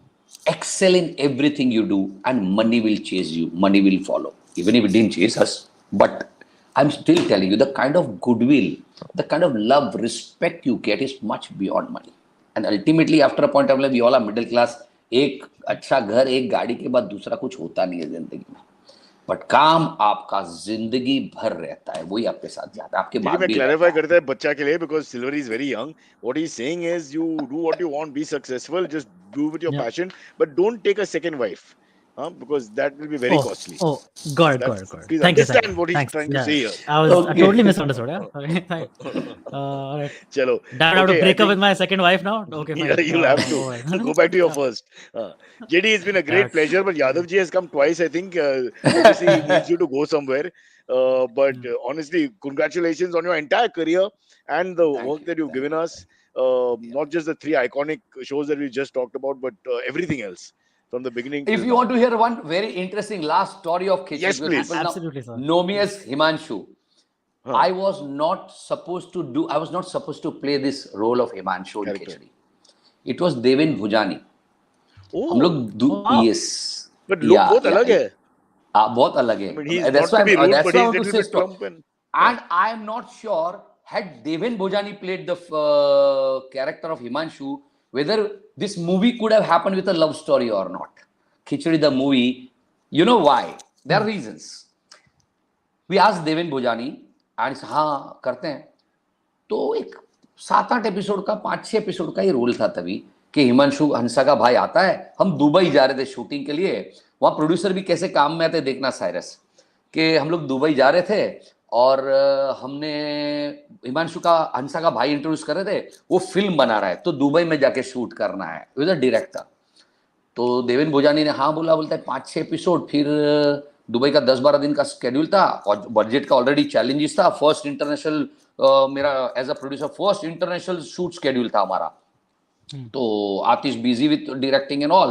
excel in everything you do, and money will chase you, money will follow, even if it didn't chase us. But I'm still telling you, the kind of goodwill, the kind of love, respect you get is much beyond money. And ultimately, after a point of life, we all are middle class. एक अच्छा घर, एक गाड़ी के बाद दूसरा कुछ होता नहीं है जिंदगी में. बट काम आपका जिंदगी भर रहता है, वही आपके साथ जाता है, आपके बाद भी. मैं क्लैरिफाई करता है बच्चा के लिए, because Silver is very young. What he's saying is, you do what you want, be successful, just do with your passion, but don't take a second wife. because that will be very costly. God. Please Thank you. understand what he's Thanks. trying to say here. I Okay. totally misunderstood. Yeah. Okay. Fine. All right. Chalo. Damn, I have to Okay, I break up think with my second wife now. Okay, yeah, fine. you'll have to Go ahead. go back to your Yeah. first. JD, it's been a Damn great pleasure, but Yadav ji has come twice. I think obviously he needs you to go somewhere. But Mm. honestly, congratulations on your entire career and the Thank work you. that you've Thank given you. us. Yeah. Not just the three iconic shows that we just talked about, but everything else from the beginning If till you want now. to hear one very interesting last story of Khichdi, Yes, because people please. now Absolutely, sir. know me Please. as Himanshu. Huh. I was not supposed to play this role of Himanshu in Character. Khichdi. It was Devin Bhujani. हम Oh, लोग Oh, wow. yes, but look yeah, बहुत yeah, अलग है. बहुत अलग I mean, है. he's not to be rude, That's but why I he's a want to little say bit story. plump and. And I am not sure had Devin Bhojani played the character of Himanshu, whether this movie could have happened with a love story or not. Khichdi the movie, you know why? There are reasons. We asked Devin Bhojani and हाँ करते हैं. तो एक 7-8 episode का 5-6 episode का ही role था तभी कि हिमांशु हंसा का भाई आता है. हम दुबई जा रहे थे शूटिंग के लिए. वहाँ प्रोड्यूसर भी कैसे काम में आते देखना साइरस कि हम लोग दुबई जा रहे थे और हमने हिमांशु का हंसा का भाई इंट्रोड्यूस कर रहे थे. वो फिल्म बना रहा है तो दुबई में जाके शूट करना है विद अ डायरेक्टर. तो देवेन भोजानी ने हाँ बोला. बोलता है 5-6 एपिसोड. फिर दुबई का 10-12 दिन का स्केड्यूल था और बजट का ऑलरेडी चैलेंजेस था. फर्स्ट इंटरनेशनल मेरा as a producer first international shoot schedule था हमारा. तो Atish busy with directing and all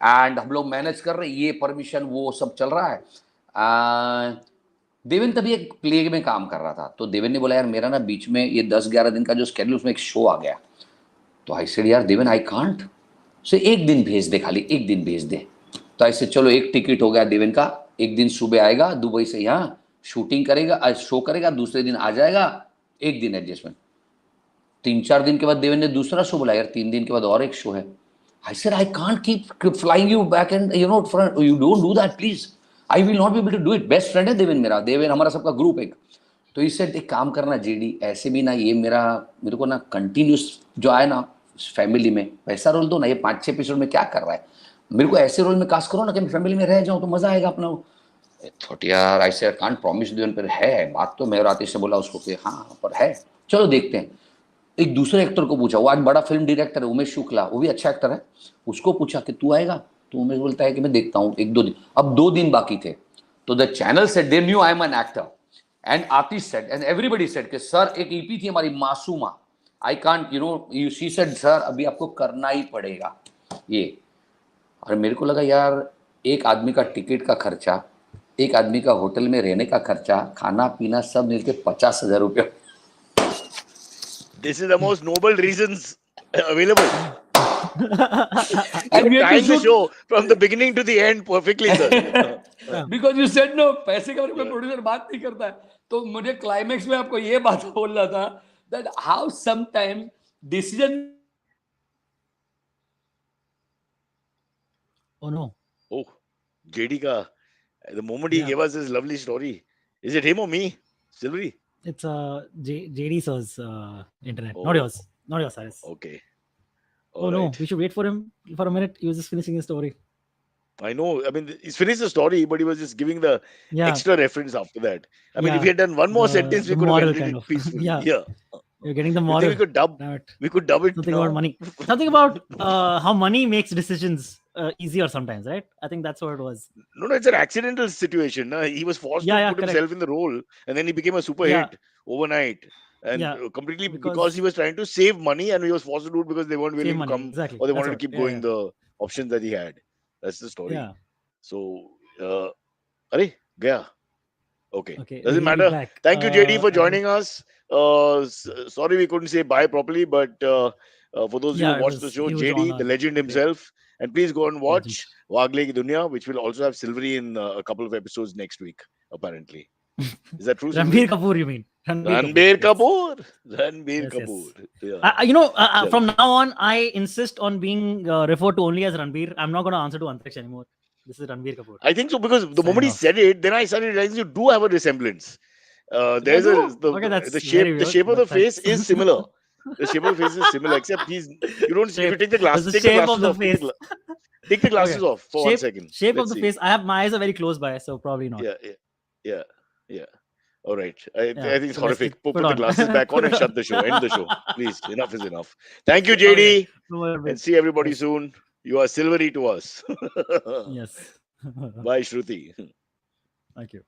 and हम लोग मैनेज कर रहे. ये परमिशन वो सब चल रहा है. देवेन तभी एक प्ले में काम कर रहा था. तो देवेन ने बोला यार मेरा ना बीच में ये 10-11 दिन का जो स्केड्यूल उसमें एक शो आ गया. तो आई सेड यार देवेन आई कांट से एक दिन भेज दे, खाली एक दिन भेज दे. तो ऐसे चलो एक टिकट हो गया देवेन का. एक दिन सुबह आएगा दुबई से, यहाँ शूटिंग करेगा, शो करेगा, दूसरे दिन आ जाएगा. एक दिन एडजस्टमेंट. 3-4 दिन के बाद देवेन ने दूसरा शो बोला यार 3 दिन के बाद और एक शो है. I said I can't keep flying you back and you don't do that please. I will not be able to do it. Best friend है देवेन मेरा. देवेन हमारा सबका ग्रुप एक. तो इससे एक काम करना जेडी, ऐसे भी ना ये मेरे को ना कंटिन्यूस जो आए ना फैमिली में वैसा रोल दो ना. ये 5-6 एपिसोड में क्या कर रहा है, मेरे को ऐसे रोल में कास्ट करो ना कि मैं फैमिली में रह जाऊं तो मजा आएगा अपना. थोट यार I said can't promise Deven. पर है बात तो मैं और आतिश से बोला उसको कि हाँ पर है, चलो देखते हैं. एक दूसरे एक्टर को पूछा, वो आज बड़ा फिल्म डायरेक्टर है उमेश शुक्ला, वो भी अच्छा एक्टर है. उसको पूछा कि तू आएगा. तो उमेश बोलता है कि मैं देखता हूँ 1-2 दिन. अब 2 दिन बाकी थे. तो the channel said they knew I am an actor and Atish said and everybody said कि सर एक ईपी थी हमारी Masooma. I can't you she said sir अभी आपको करना ही पड़ेगा ये. और मेरे को लगा यार एक आदमी का टिकट का खर्चा, एक आदमी का होटल में रहने का खर्चा, खाना पीना सब मिलके 50,000 रुपया. This is the most noble reasons available. And we You're had to tying the shoot show from the beginning to the end perfectly, sir. because you said no. पैसे के बारे में प्रोड्यूसर बात नहीं करता है. तो मुझे क्लाइमेक्स में आपको ये बात बोलना था that how sometime decision. Oh no. Oh, JD ka. The moment he Yeah. gave us this lovely story, is it him or me? Silvery? It's JD sir's internet, Oh. not yours, Cyrus. Okay. Oh All no, right. we should wait for him for a minute. He was just finishing his story. I know. I mean, he's finished the story, but he was just giving the Yeah, extra reference after that. I mean, if yeah. he had done one more sentence, we The could have moral ended kind it of. peacefully. Yeah, Yeah. you're getting the You think moral. we could dub? Damn it. We could dub it. Something now? about money. Something about how money makes decisions easier sometimes, right? I think that's what it was. No, it's an accidental situation. He was forced Yeah, to yeah, put correct. himself in the role, and then he became a super Yeah, hit overnight. And yeah, completely because because he was trying to save money, and he was forced to do it because they weren't save willing to money. come, Exactly. or they That's wanted to what. keep Yeah, going yeah, the options that he had. That's the story. yeah. So, Arey, gaya. Okay, Okay, doesn't he'll be matter. back. Thank you, JD, for I think. joining us. Sorry we couldn't say bye properly, but for those of you Yeah, who it watched the was show, huge JD, the honor. legend Yeah, himself, and please go and legend. watch Wagle Ki Duniya, which will also have Silvery in a couple of episodes next week, apparently. Is that true, Silvery? Ranbir Kapoor, you mean? Ranbir Yes. Kapoor. Ranbir Yes, Kapoor. yes. Yeah. From now on, I insist on being referred to only as Ranbir. I'm not going to answer to Antariksh anymore. This is Ranbir Kapoor. I think so, because the moment Signing he off. said it, then I started realizing you do have a resemblance. I There's do. a Okay, that's the very shape weird, of the but face thanks. is similar. The shape of the face is similar, except you don't if you Shape. take the That's glasses, the take the shape glasses of the off. Take the face. Take the glasses Okay. off for 1 second. Shape of Let's the see. face. My eyes are very close by, so probably not. Yeah, yeah, yeah, yeah. All right. I Yeah. think it's So let's horrific. Put put the on. glasses back on Put and it shut on. the show. End the show. Please. Enough is enough. Thank you, Okay. JD. No more And bits. see everybody Yes. soon. You are silvery to us. Yes. Bye, Shruti. Thank you.